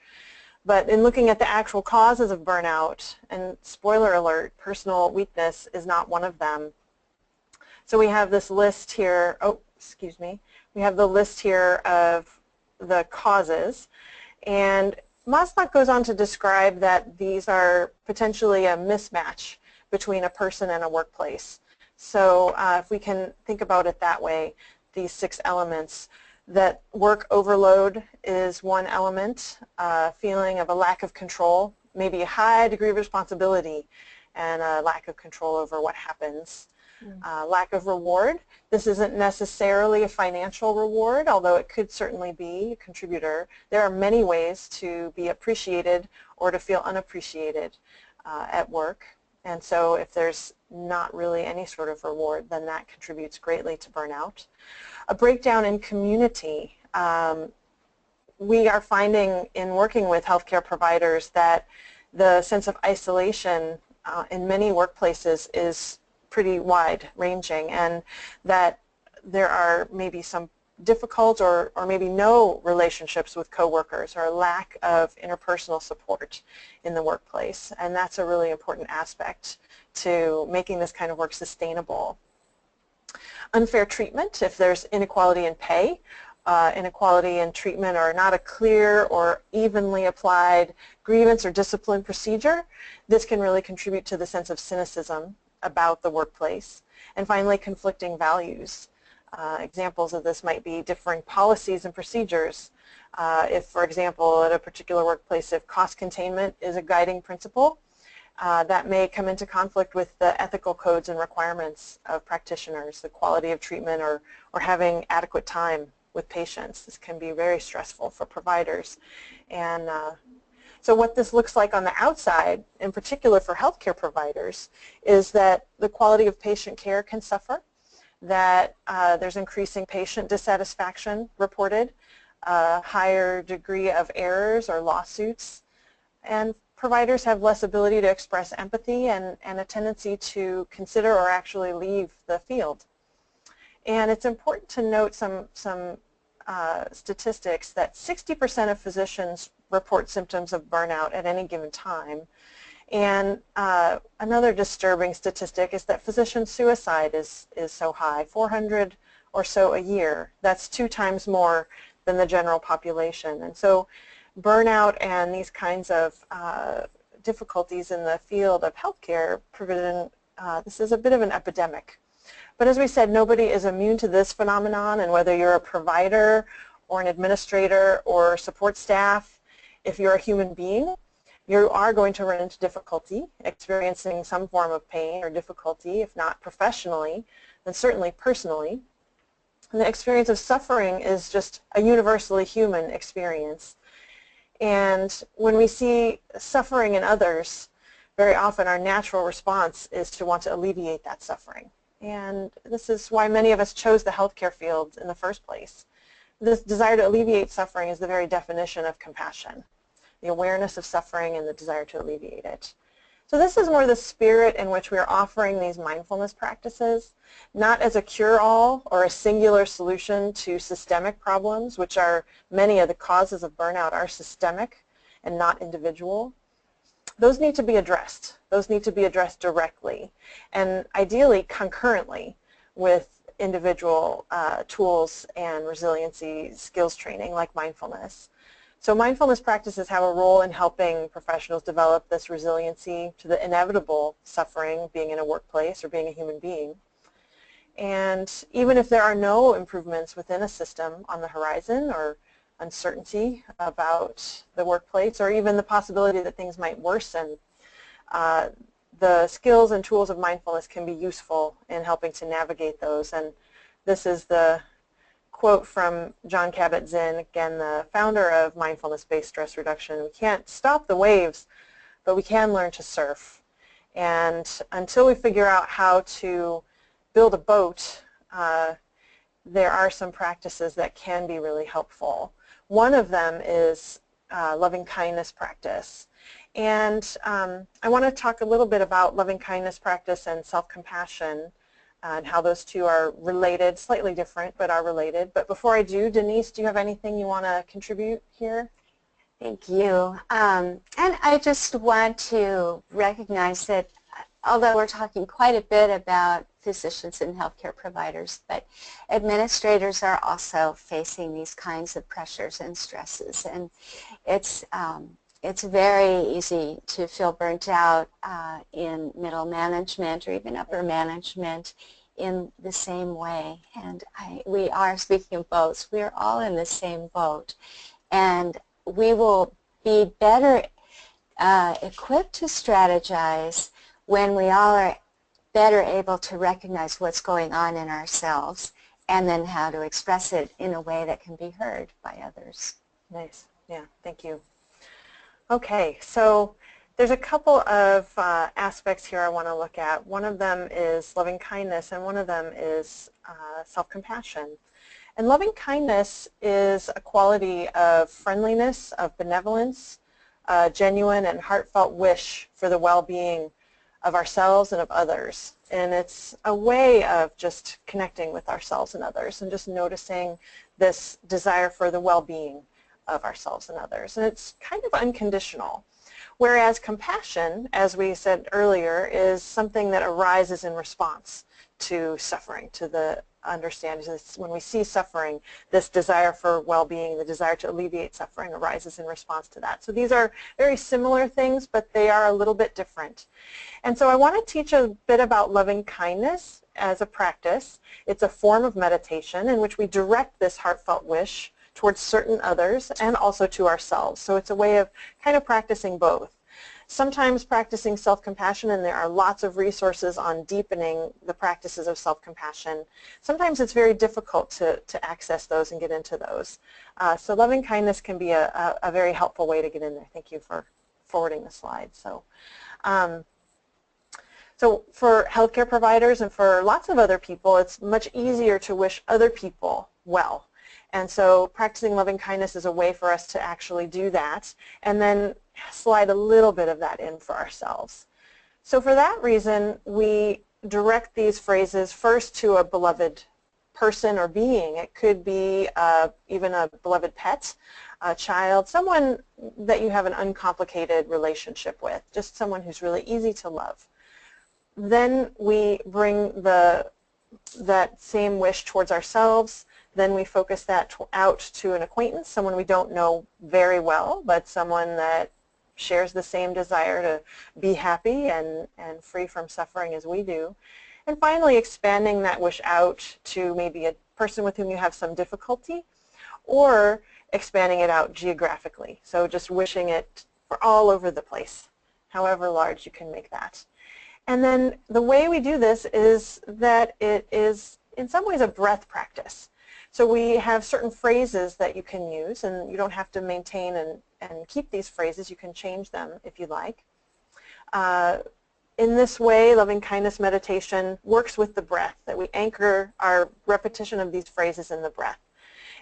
But in looking at the actual causes of burnout, and spoiler alert, personal weakness is not one of them. So we have this list here, we have the list here of the causes, and Maslach goes on to describe that these are potentially a mismatch between a person and a workplace. So if we can think about it that way, these 6 elements, that work overload is one element, feeling of a lack of control, maybe a high degree of responsibility and a lack of control over what happens. Lack of reward. This isn't necessarily a financial reward, although it could certainly be a contributor. There are many ways to be appreciated or to feel unappreciated at work. And so if there's not really any sort of reward, then that contributes greatly to burnout. A breakdown in community. We are finding in working with healthcare providers that the sense of isolation in many workplaces is pretty wide-ranging, and that there are maybe some difficult or maybe no relationships with coworkers, or a lack of interpersonal support in the workplace, and that's a really important aspect to making this kind of work sustainable. Unfair treatment, if there's inequality in pay, inequality in treatment, or not a clear or evenly applied grievance or discipline procedure, this can really contribute to the sense of cynicism about the workplace. And finally, conflicting values. Examples of this might be differing policies and procedures. If, for example, at a particular workplace, if cost containment is a guiding principle, that may come into conflict with the ethical codes and requirements of practitioners, the quality of treatment, or having adequate time with patients. This can be very stressful for providers. And so what this looks like on the outside, in particular for healthcare providers, is that the quality of patient care can suffer, that there's increasing patient dissatisfaction reported, a higher degree of errors or lawsuits, and providers have less ability to express empathy and a tendency to consider or actually leave the field. And it's important to note some statistics that 60% of physicians report symptoms of burnout at any given time. And another disturbing statistic is that physician suicide is so high, 400 or so a year. That's 2 times more than the general population. And so burnout and these kinds of difficulties in the field of healthcare, this is a bit of an epidemic. But as we said, nobody is immune to this phenomenon, and whether you're a provider or an administrator or support staff, if you're a human being, you are going to run into difficulty, experiencing some form of pain or difficulty, if not professionally, then certainly personally. And the experience of suffering is just a universally human experience. And when we see suffering in others, very often our natural response is to want to alleviate that suffering. And this is why many of us chose the healthcare field in the first place. This desire to alleviate suffering is the very definition of compassion, the awareness of suffering and the desire to alleviate it. So this is more the spirit in which we are offering these mindfulness practices, not as a cure-all or a singular solution to systemic problems, which are many of the causes of burnout are systemic and not individual. Those need to be addressed. Those need to be addressed directly and ideally concurrently with individual tools and resiliency skills training like mindfulness. So mindfulness practices have a role in helping professionals develop this resiliency to the inevitable suffering being in a workplace or being a human being. And even if there are no improvements within a system on the horizon, or uncertainty about the workplace, or even the possibility that things might worsen, the skills and tools of mindfulness can be useful in helping to navigate those. And this is the quote from Jon Kabat-Zinn, again the founder of mindfulness-based stress reduction. We can't stop the waves, but we can learn to surf. And until we figure out how to build a boat, there are some practices that can be really helpful. One of them is loving kindness practice. And I want to talk a little bit about loving kindness practice and self-compassion and how those two are related, slightly different, but are related. But before I do, Denise, do you have anything you want to contribute here? Thank you. And I just want to recognize that although we're talking quite a bit about physicians and healthcare providers, but administrators are also facing these kinds of pressures and stresses. And it's very easy to feel burnt out in middle management or even upper management in the same way. And we are, speaking of boats, we are all in the same boat. And we will be better equipped to strategize when we all are better able to recognize what's going on in ourselves and then how to express it in a way that can be heard by others. Nice. Yeah, thank you. Okay, so there's a couple of aspects here I want to look at. One of them is loving kindness, and one of them is self-compassion. And loving kindness is a quality of friendliness, of benevolence, a genuine and heartfelt wish for the well-being of ourselves and of others. And it's a way of just connecting with ourselves and others and just noticing this desire for the well-being of ourselves and others. And it's kind of unconditional. Whereas compassion, as we said earlier, is something that arises in response to suffering, to the understanding. When we see suffering, this desire for well-being, the desire to alleviate suffering arises in response to that. So these are very similar things, but they are a little bit different. And so I want to teach a bit about loving kindness as a practice. It's a form of meditation in which we direct this heartfelt wish towards certain others and also to ourselves. So it's a way of kind of practicing both. Sometimes practicing self-compassion, and there are lots of resources on deepening the practices of self-compassion. Sometimes it's very difficult to access those and get into those. So loving kindness can be a very helpful way to get in there. Thank you for forwarding the slide. So for healthcare providers and for lots of other people, it's much easier to wish other people well. And so practicing loving kindness is a way for us to actually do that and then slide a little bit of that in for ourselves. So for that reason, we direct these phrases first to a beloved person or being. It could be even a beloved pet, a child, someone that you have an uncomplicated relationship with, just someone who's really easy to love. Then we bring that same wish towards ourselves. Then we focus that out to an acquaintance, someone we don't know very well, but someone that shares the same desire to be happy and free from suffering as we do. And finally, expanding that wish out to maybe a person with whom you have some difficulty, or expanding it out geographically. So just wishing it for all over the place, however large you can make that. And then the way we do this is that it is in some ways a breath practice. So we have certain phrases that you can use, and you don't have to maintain and keep these phrases. You can change them if you like. In this way, loving kindness meditation works with the breath, that we anchor our repetition of these phrases in the breath.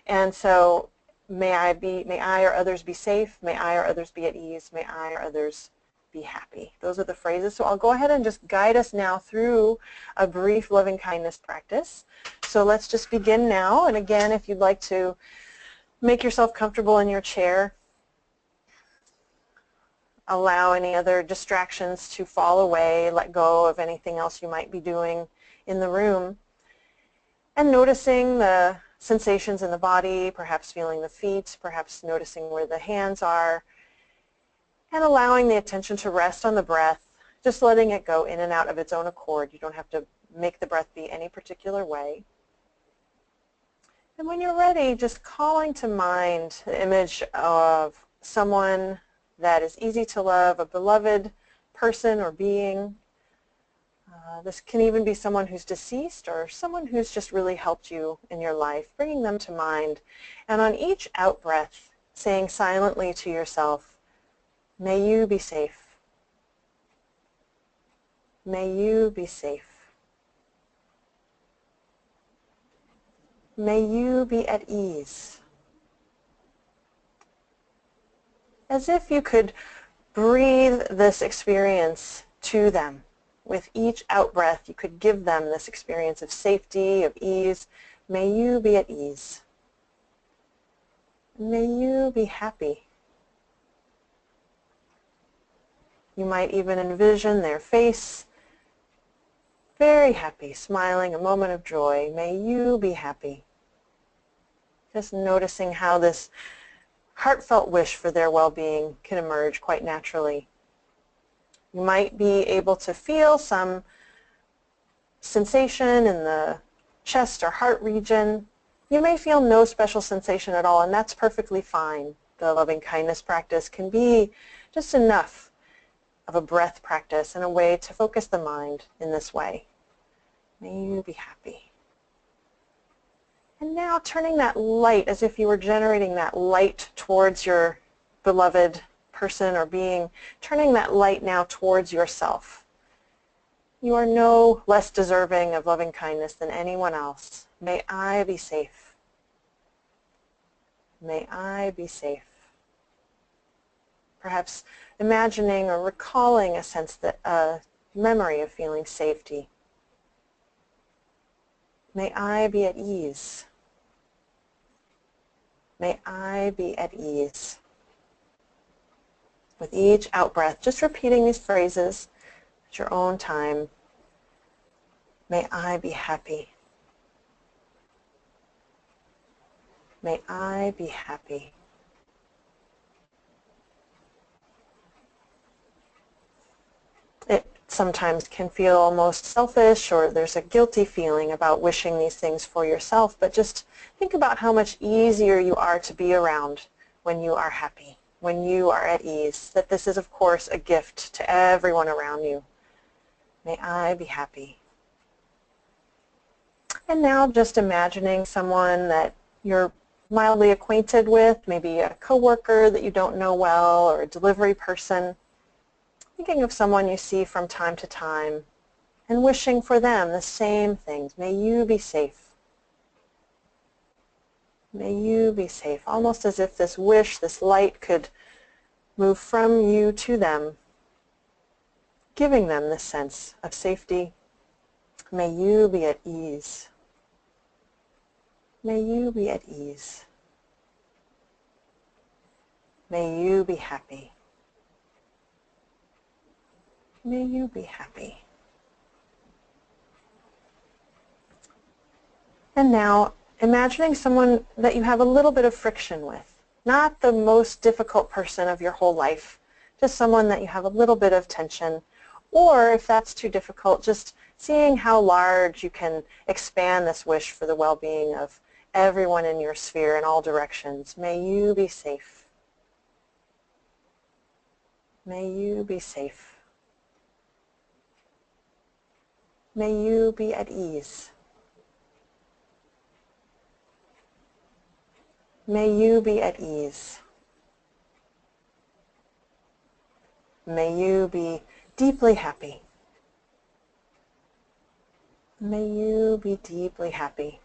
And so may I or others be safe, may I or others be at ease, may I or others be happy. Those are the phrases. So I'll go ahead and just guide us now through a brief loving kindness practice. So let's just begin now. And again, if you'd like to make yourself comfortable in your chair, allow any other distractions to fall away, let go of anything else you might be doing in the room. And noticing the sensations in the body, perhaps feeling the feet, perhaps noticing where the hands are, and allowing the attention to rest on the breath, just letting it go in and out of its own accord. You don't have to make the breath be any particular way. And when you're ready, just calling to mind the image of someone that is easy to love, a beloved person or being. This can even be someone who's deceased or someone who's just really helped you in your life, bringing them to mind. And on each out-breath, saying silently to yourself, may you be safe. May you be safe. May you be at ease. As if you could breathe this experience to them. With each out-breath, you could give them this experience of safety, of ease. May you be at ease. May you be happy. You might even envision their face, very happy, smiling, a moment of joy. May you be happy. Just noticing how this heartfelt wish for their well-being can emerge quite naturally. You might be able to feel some sensation in the chest or heart region. You may feel no special sensation at all, and that's perfectly fine. The loving kindness practice can be just enough of a breath practice and a way to focus the mind in this way. May you be happy. And now turning that light, as if you were generating that light towards your beloved person or being, turning that light now towards yourself. You are no less deserving of loving kindness than anyone else. May I be safe. May I be safe. Perhaps imagining or recalling a sense that a memory of feeling safety. May I be at ease. May I be at ease. With each out-breath, just repeating these phrases at your own time. May I be happy. May I be happy. It sometimes can feel almost selfish, or there's a guilty feeling about wishing these things for yourself, but just think about how much easier you are to be around when you are happy, when you are at ease, that this is, of course, a gift to everyone around you. May I be happy. And now just imagining someone that you're mildly acquainted with, maybe a coworker that you don't know well, or a delivery person. Thinking of someone you see from time to time and wishing for them the same things. May you be safe. May you be safe. Almost as if this wish, this light could move from you to them, giving them this sense of safety. May you be at ease. May you be at ease. May you be happy. May you be happy. And now, imagining someone that you have a little bit of friction with. Not the most difficult person of your whole life, just someone that you have a little bit of tension. Or if that's too difficult, just seeing how large you can expand this wish for the well-being of everyone in your sphere in all directions. May you be safe. May you be safe. May you be at ease. May you be at ease. May you be deeply happy. May you be deeply happy.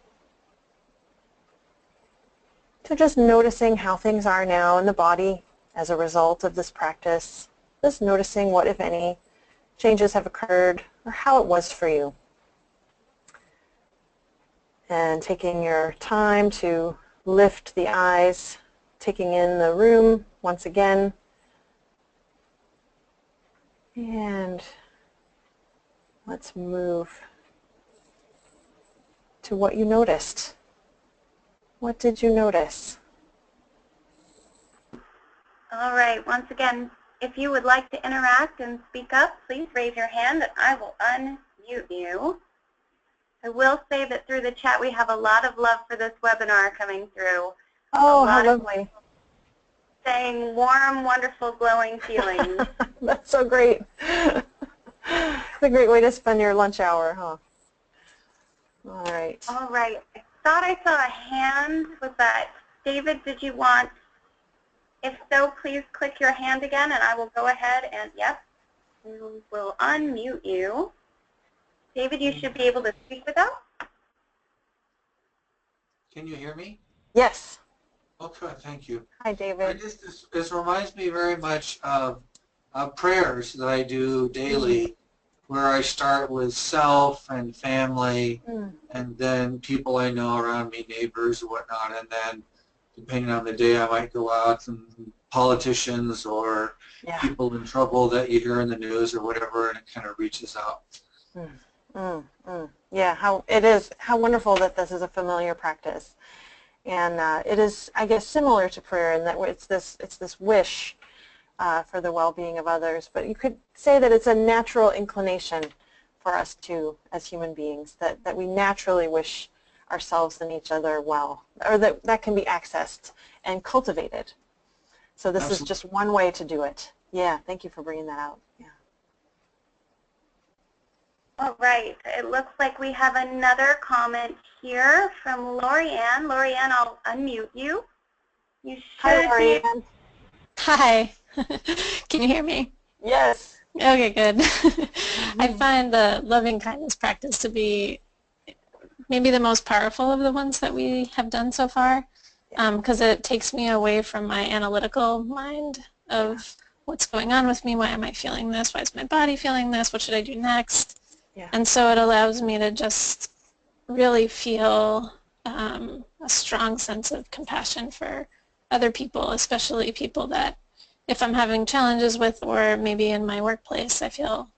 So just noticing how things are now in the body as a result of this practice. Just noticing what, if any, changes have occurred or how it was for you. And taking your time to lift the eyes, taking in the room once again. And let's move to what you noticed. What did you notice? All right, once again, if you would like to interact and speak up, please raise your hand and I will unmute you. I will say that through the chat we have a lot of love for this webinar coming through. Oh, how lovely. Saying warm, wonderful, glowing feelings. That's so great. It's a great way to spend your lunch hour, huh? All right. All right. I thought I saw a hand. Was that David? Did you want? If so, please click your hand again, and I will go ahead and, yep, we will unmute you. David, you should be able to speak with us. Can you hear me? Yes. Okay, thank you. Hi, David. This reminds me very much of prayers that I do daily, where I start with self and family, and then people I know around me, neighbors or whatnot, and then depending on the day I might go out and politicians or people in trouble that you hear in the news or whatever, and it kind of reaches out. Yeah, how wonderful that this is a familiar practice. And it is, I guess, similar to prayer in that it's this wish for the well-being of others. But you could say that it's a natural inclination for us too, as human beings, that we naturally wish ourselves and each other well, or that can be accessed and cultivated. So this is just one way to do it. Yeah, thank you for bringing that out. Yeah. All right. It looks like we have another comment here from Lori-Ann. Lori-Ann, I'll unmute you. You should. Hi, Lori-Ann. Hi. Can you hear me? Yes. Okay, good. I find the loving kindness practice to be maybe the most powerful of the ones that we have done so far, because it takes me away from my analytical mind of what's going on with me, why am I feeling this, why is my body feeling this, what should I do next? Yeah. And so it allows me to just really feel a strong sense of compassion for other people, especially people that if I'm having challenges with, or maybe in my workplace I feel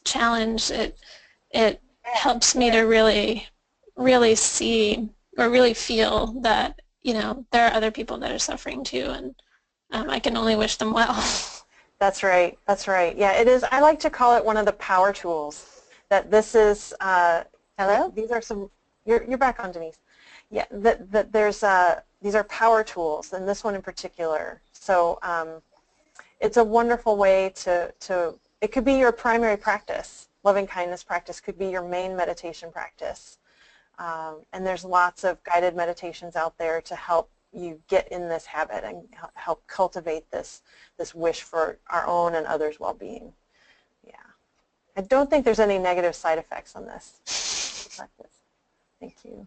challenged, it helps me to really see or really feel that, you know, there are other people that are suffering too, and I can only wish them well. That's right. That's right. Yeah, it is. I like to call it one of the power tools. That this is. Hello? These are some. You're back on, Denise. Yeah. That there's these are power tools, and this one in particular. So it's a wonderful way to. It could be your primary practice. Loving kindness practice could be your main meditation practice. And there's lots of guided meditations out there to help you get in this habit and help cultivate this wish for our own and others' well-being. Yeah. I don't think there's any negative side effects on this practice. Thank you.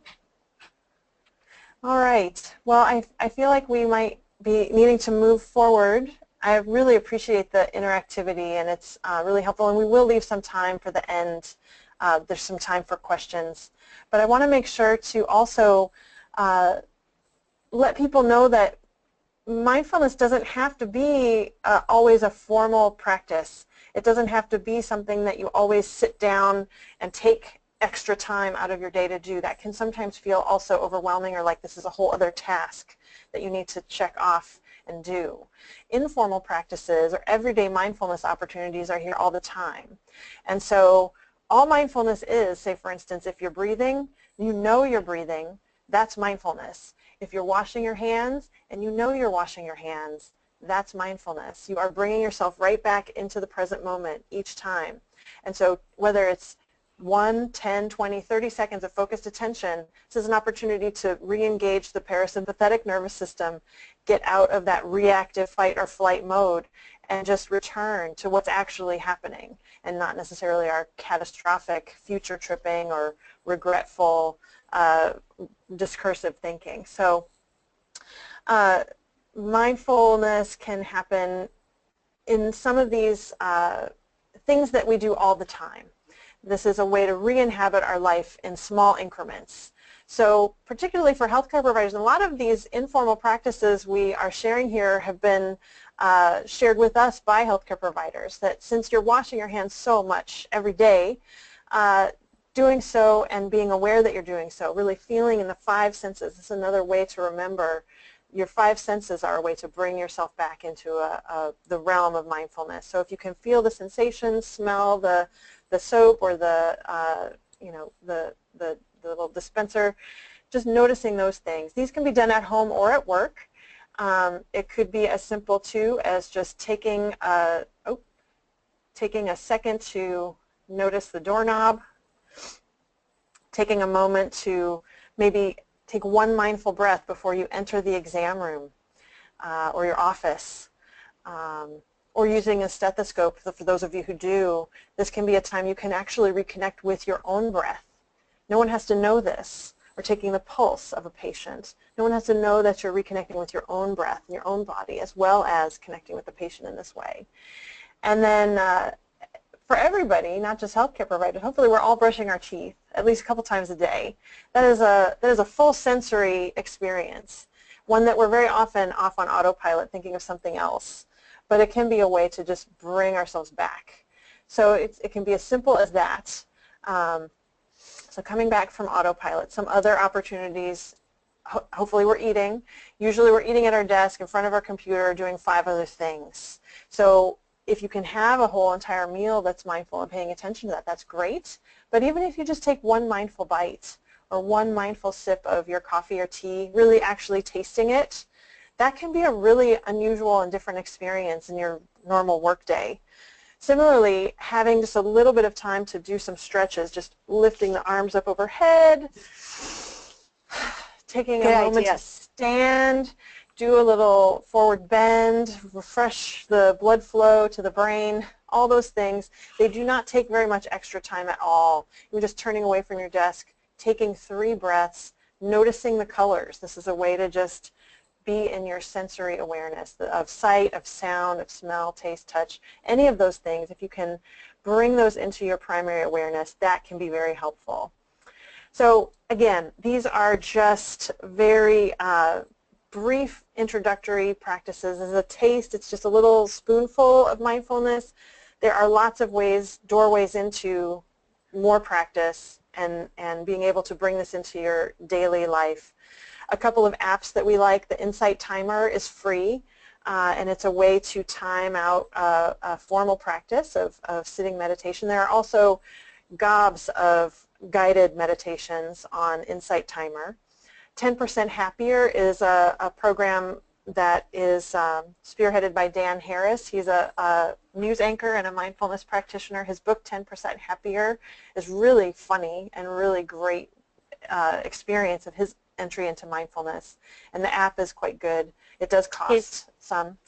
All right. Well, I feel like we might be needing to move forward. I really appreciate the interactivity, and it's really helpful, and we will leave some time for the end. There's some time for questions. But I want to make sure to also let people know that mindfulness doesn't have to be always a formal practice. It doesn't have to be something that you always sit down and take extra time out of your day to do. That can sometimes feel also overwhelming, or like this is a whole other task that you need to check off and do. Informal practices or everyday mindfulness opportunities are here all the time. And so all mindfulness is, say for instance, if you're breathing, you know you're breathing, that's mindfulness. If you're washing your hands and you know you're washing your hands, that's mindfulness. You are bringing yourself right back into the present moment each time. And so whether it's 1, 10, 20, 30 seconds of focused attention, this is an opportunity to re-engage the parasympathetic nervous system, get out of that reactive fight or flight mode, and just return to what's actually happening, and not necessarily our catastrophic future tripping or regretful discursive thinking. So mindfulness can happen in some of these things that we do all the time. This is a way to re-inhabit our life in small increments. So particularly for healthcare providers, a lot of these informal practices we are sharing here have been shared with us by healthcare providers, that since you're washing your hands so much every day, doing so and being aware that you're doing so, really feeling in the five senses. This is another way to remember. Your five senses are a way to bring yourself back into the realm of mindfulness. So if you can feel the sensations, smell the soap or the little dispenser, just noticing those things. These can be done at home or at work. It could be as simple too as just taking a second to notice the doorknob, taking a moment to maybe take one mindful breath before you enter the exam room or your office, or using a stethoscope. For those of you who do, this can be a time you can actually reconnect with your own breath. No one has to know this, or taking the pulse of a patient. No one has to know that you're reconnecting with your own breath and your own body, as well as connecting with the patient in this way. And then for everybody, not just healthcare providers, hopefully we're all brushing our teeth at least a couple times a day. That is a full sensory experience, one that we're very often off on autopilot thinking of something else. But it can be a way to just bring ourselves back. So it can be as simple as that. So coming back from autopilot, some other opportunities, hopefully we're eating. Usually we're eating at our desk in front of our computer doing 5 other things. So if you can have a whole entire meal that's mindful and paying attention to that, that's great. But even if you just take one mindful bite or one mindful sip of your coffee or tea, really actually tasting it, that can be a really unusual and different experience in your normal workday. Similarly, having just a little bit of time to do some stretches, just lifting the arms up overhead, taking a moment to stand, do a little forward bend, refresh the blood flow to the brain, all those things. They do not take very much extra time at all. You're just turning away from your desk, taking 3 breaths, noticing the colors. This is a way to just be in your sensory awareness of sight, of sound, of smell, taste, touch, any of those things. If you can bring those into your primary awareness, that can be very helpful. So again, these are just very brief introductory practices. As a taste, it's just a little spoonful of mindfulness. There are lots of ways, doorways into more practice and being able to bring this into your daily life. A couple of apps that we like, the Insight Timer is free, and it's a way to time out a formal practice of sitting meditation. There are also gobs of guided meditations on Insight Timer. 10% Happier is a program that is spearheaded by Dan Harris. He's a news anchor and a mindfulness practitioner. His book, 10% Happier, is really funny and really great experience of his entry into mindfulness. And the app is quite good. It does cost some.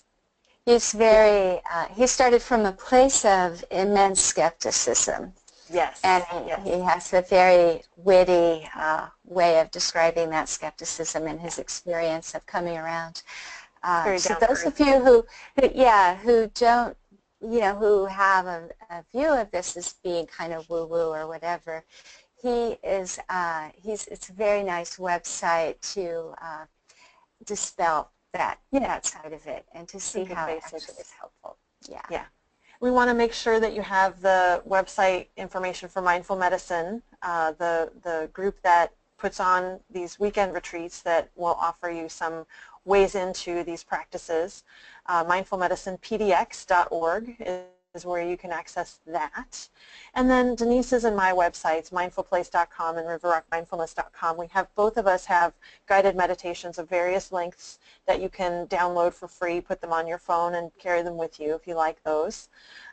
He's very, he started from a place of immense skepticism. Yes. And he has a very witty way of describing that skepticism and his experience of coming around. So those of you who don't, who have a view of this as being kind of woo-woo or whatever, it's a very nice website to dispel that side of it and to see how it actually is helpful. Yeah. We want to make sure that you have the website information for Mindful Medicine, the group that puts on these weekend retreats that will offer you some ways into these practices. mindfulmedicinepdx.org is where you can access that. And then Denise's and my websites, mindfulplace.com and riverrockmindfulness.com. Both of us have guided meditations of various lengths that you can download for free, put them on your phone and carry them with you if you like those.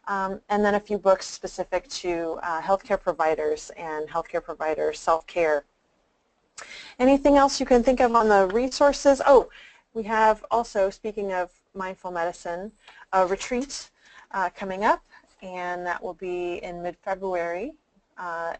And then a few books specific to healthcare providers and healthcare provider self-care. Anything else you can think of on the resources? Oh, we have also, speaking of mindful medicine, a retreat coming up, and that will be in mid-February.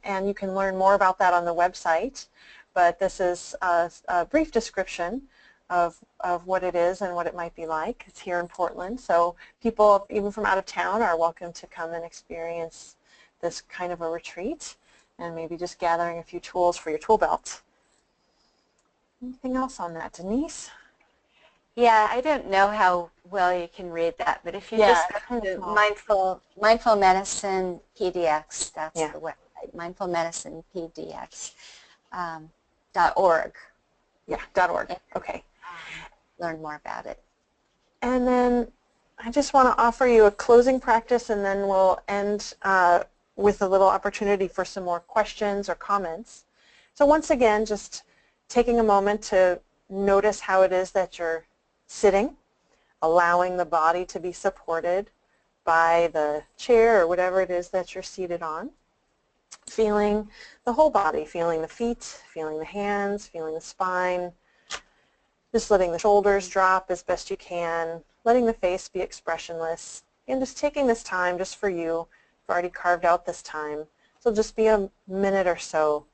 And you can learn more about that on the website. But this is a brief description of what it is and what it might be like. It's here in Portland, so people even from out of town are welcome to come and experience this kind of a retreat, and maybe just gathering a few tools for your tool belt. Anything else on that, Denise? Yeah, I don't know how well you can read that, but if you just go to Mindful Medicine PDX, that's the website. mindfulmedicinepdx.org. Yeah, .org. Okay. Learn more about it. And then I just want to offer you a closing practice, and then we'll end with a little opportunity for some more questions or comments. So once again, just taking a moment to notice how it is that you're sitting, allowing the body to be supported by the chair or whatever it is that you're seated on. Feeling the whole body, feeling the feet, feeling the hands, feeling the spine, just letting the shoulders drop as best you can, letting the face be expressionless, and just taking this time just for you. You've already carved out this time. So just be a minute or so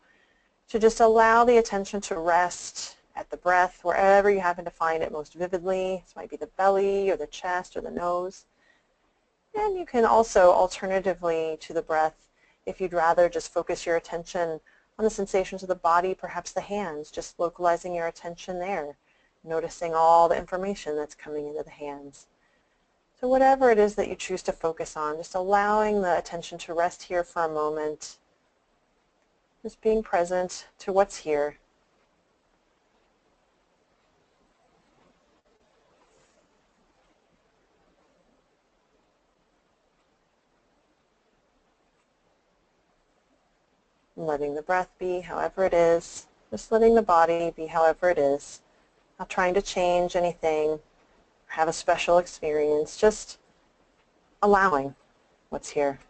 to just allow the attention to rest at the breath, wherever you happen to find it most vividly. This might be the belly or the chest or the nose. And you can also, alternatively to the breath, if you'd rather just focus your attention on the sensations of the body, perhaps the hands, just localizing your attention there, noticing all the information that's coming into the hands. So whatever it is that you choose to focus on, just allowing the attention to rest here for a moment, just being present to what's here. Letting the breath be however it is, just letting the body be however it is, not trying to change anything, or have a special experience, just allowing what's here.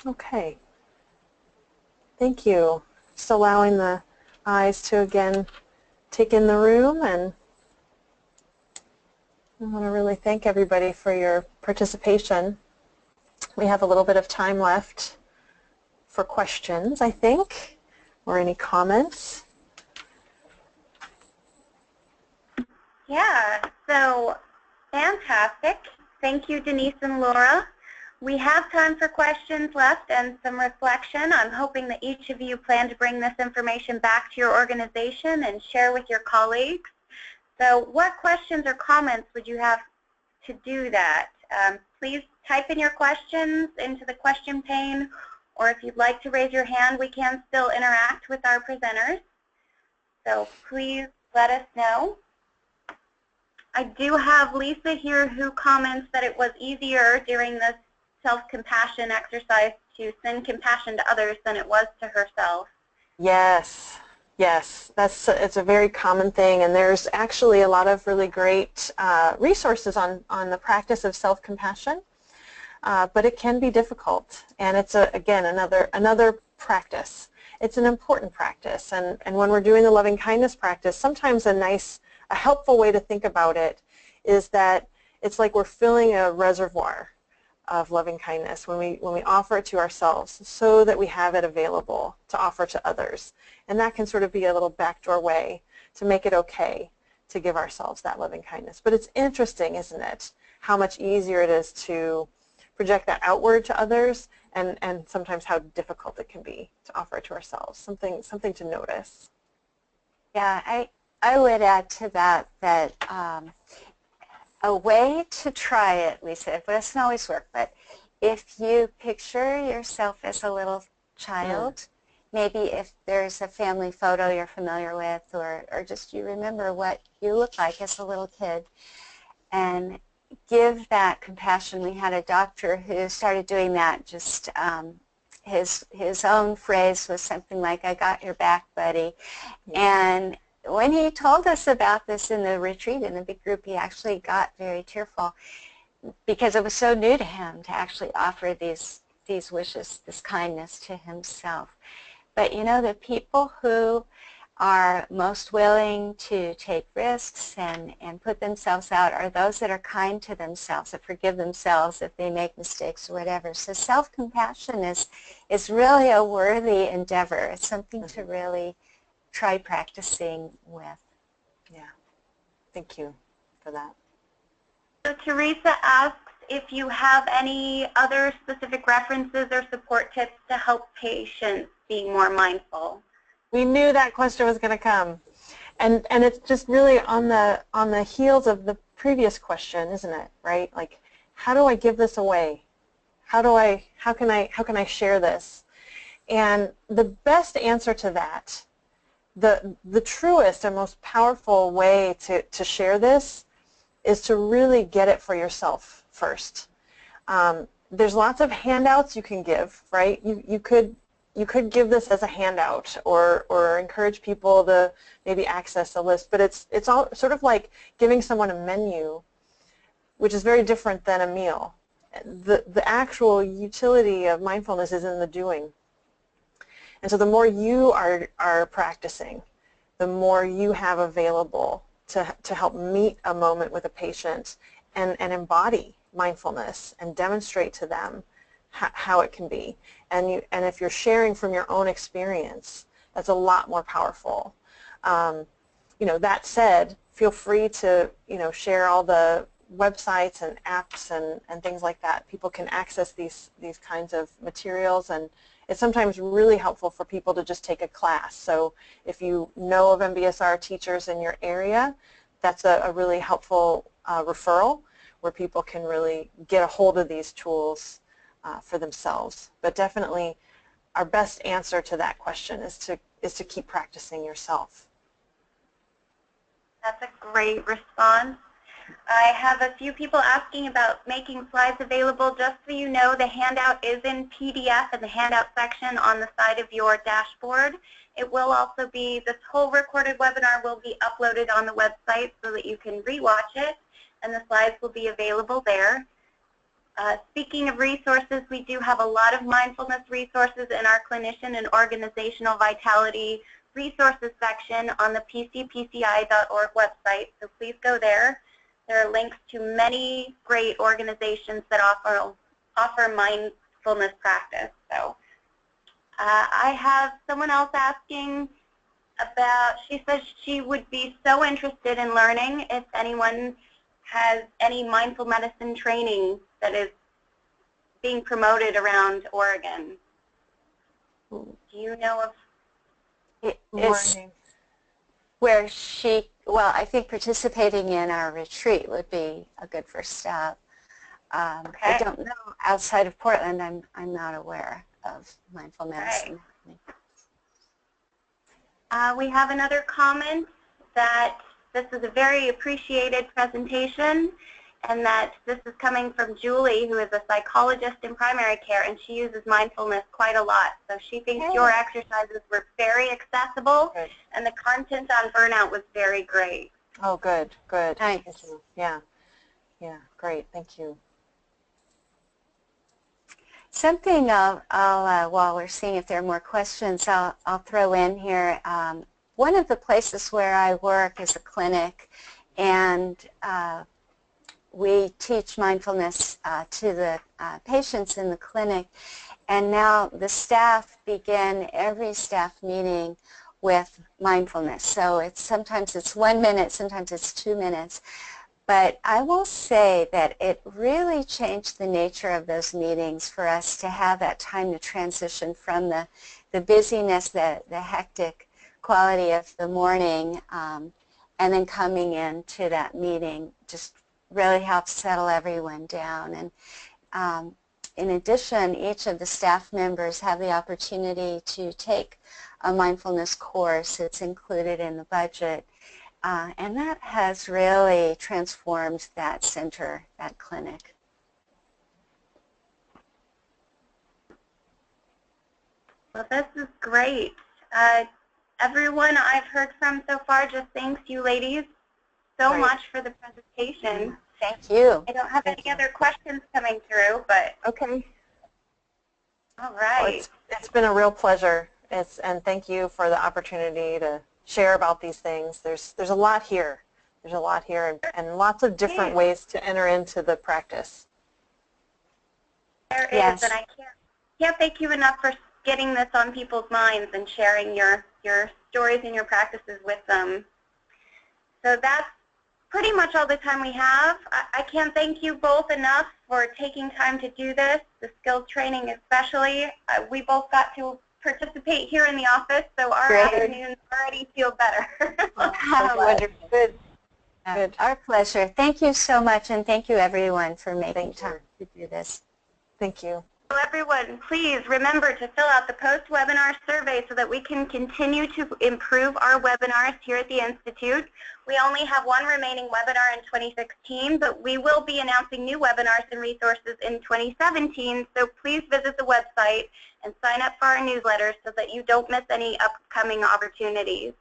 Okay. Thank you. Just allowing the eyes to again take in the room, and I want to really thank everybody for your participation. We have a little bit of time left for questions, I think, or any comments. Yeah, so fantastic. Thank you, Denise and Laura. We have time for questions left and some reflection. I'm hoping that each of you plan to bring this information back to your organization and share with your colleagues. So what questions or comments would you have to do that? Please type in your questions into the question pane, or if you'd like to raise your hand, we can still interact with our presenters. So please let us know. I do have Lisa here who comments that it was easier during this self-compassion exercise to send compassion to others than it was to herself. Yes. Yes, it's a very common thing, and there's actually a lot of really great resources on the practice of self-compassion, but it can be difficult, and it's again another practice. It's an important practice, and when we're doing the loving kindness practice, sometimes a helpful way to think about it is that it's like we're filling a reservoir of loving kindness when we offer it to ourselves, so that we have it available to offer to others. And that can sort of be a little backdoor way to make it okay to give ourselves that loving kindness. But it's interesting, isn't it, how much easier it is to project that outward to others, and sometimes how difficult it can be to offer it to ourselves. Something to notice. Yeah, I would add to that a way to try it, Lisa, it doesn't always work, but if you picture yourself as a little child, maybe if there's a family photo you're familiar with, or just you remember what you look like as a little kid, and give that compassion. We had a doctor who started doing that. Just his own phrase was something like, "I got your back, buddy." And when he told us about this in the retreat, in the big group, he actually got very tearful because it was so new to him to actually offer these wishes, this kindness to himself. But you know, the people who are most willing to take risks and put themselves out are those that are kind to themselves, that forgive themselves if they make mistakes or whatever. So self-compassion is really a worthy endeavor. It's something to really try practicing with. Yeah. Thank you for that. So Teresa asks if you have any other specific references or support tips to help patients be more mindful. We knew that question was going to come. And it's just really on the heels of the previous question, isn't it? Right? Like, how do I give this away? How can I share this? And the best answer to that, the truest and most powerful way to share this is to really get it for yourself first. There's lots of handouts you can give, right? You could give this as a handout or encourage people to maybe access a list, but it's all sort of like giving someone a menu, which is very different than a meal. The actual utility of mindfulness is in the doing. And so the more you are practicing, the more you have available to help meet a moment with a patient and embody mindfulness and demonstrate to them how it can be. And if you're sharing from your own experience, that's a lot more powerful. That said, feel free to share all the websites and apps and things like that. People can access these kinds of materials, and it's sometimes really helpful for people to just take a class. So if you know of MBSR teachers in your area, that's a really helpful referral where people can really get a hold of these tools for themselves. But definitely our best answer to that question is to keep practicing yourself. That's a great response. I have a few people asking about making slides available. Just so you know, the handout is in PDF in the handout section on the side of your dashboard. It will also be, this whole recorded webinar will be uploaded on the website so that you can rewatch it, and the slides will be available there. Speaking of resources, we do have a lot of mindfulness resources in our clinician and organizational vitality resources section on the pcpci.org website, so please go there. There are links to many great organizations that offer mindfulness practice. So I have someone else asking about, she says she would be so interested in learning if anyone has any mindful medicine training that is being promoted around Oregon. Do you know of It's where well, I think participating in our retreat would be a good first step. Okay. I don't know, outside of Portland, I'm not aware of mindful medicine. Right. We have another comment that this is a very appreciated presentation, and that this is coming from Julie, who is a psychologist in primary care, and she uses mindfulness quite a lot. So she thinks your exercises were very accessible, and the content on burnout was very great. Oh, good. Nice. Thank you. Yeah, great. Thank you. Something while we're seeing if there are more questions, I'll throw in here. One of the places where I work is a clinic, and we teach mindfulness to the patients in the clinic, and now the staff begin every staff meeting with mindfulness. So sometimes it's 1 minute, sometimes it's 2 minutes. But I will say that it really changed the nature of those meetings for us to have that time to transition from the busyness, the hectic quality of the morning, and then coming into that meeting just really helps settle everyone down. And in addition, each of the staff members have the opportunity to take a mindfulness course. It's included in the budget. And that has really transformed that center, that clinic. Well, this is great. Everyone I've heard from so far just thanks you ladies so much for the presentation. Thank you. I don't have any other questions coming through, but okay. All right. Well, it's been a real pleasure. And thank you for the opportunity to share about these things. There's a lot here. There's a lot here, and lots of different ways to enter into the practice. There is, and I can't thank you enough for getting this on people's minds and sharing your stories and your practices with them. So that's pretty much all the time we have. I can't thank you both enough for taking time to do this, the skills training especially. We both got to participate here in the office, so our Great. afternoons already feel better. Wonderful. Good. Good. Our pleasure. Thank you so much, and thank you everyone for making time to do this. Thank you. So everyone, please remember to fill out the post-webinar survey so that we can continue to improve our webinars here at the Institute. We only have one remaining webinar in 2016, but we will be announcing new webinars and resources in 2017, so please visit the website and sign up for our newsletters so that you don't miss any upcoming opportunities.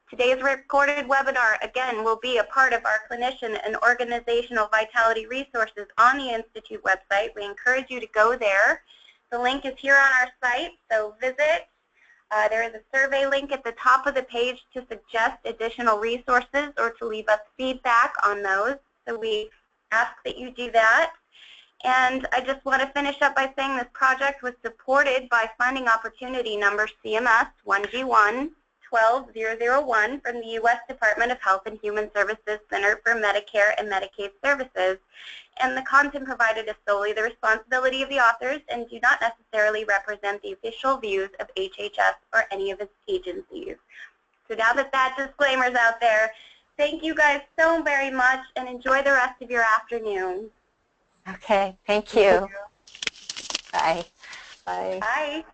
Today's recorded webinar, again, will be a part of our clinician and organizational vitality resources on the Institute website. We encourage you to go there. The link is here on our site, so visit. There is a survey link at the top of the page to suggest additional resources or to leave us feedback on those. So we ask that you do that. And I just want to finish up by saying this project was supported by funding opportunity number CMS 1G1. 12001 from the U.S. Department of Health and Human Services Center for Medicare and Medicaid Services, and the content provided is solely the responsibility of the authors and do not necessarily represent the official views of HHS or any of its agencies. So now that that disclaimer is out there, thank you guys so very much and enjoy the rest of your afternoon. Okay, thank you. Bye. Bye. Bye.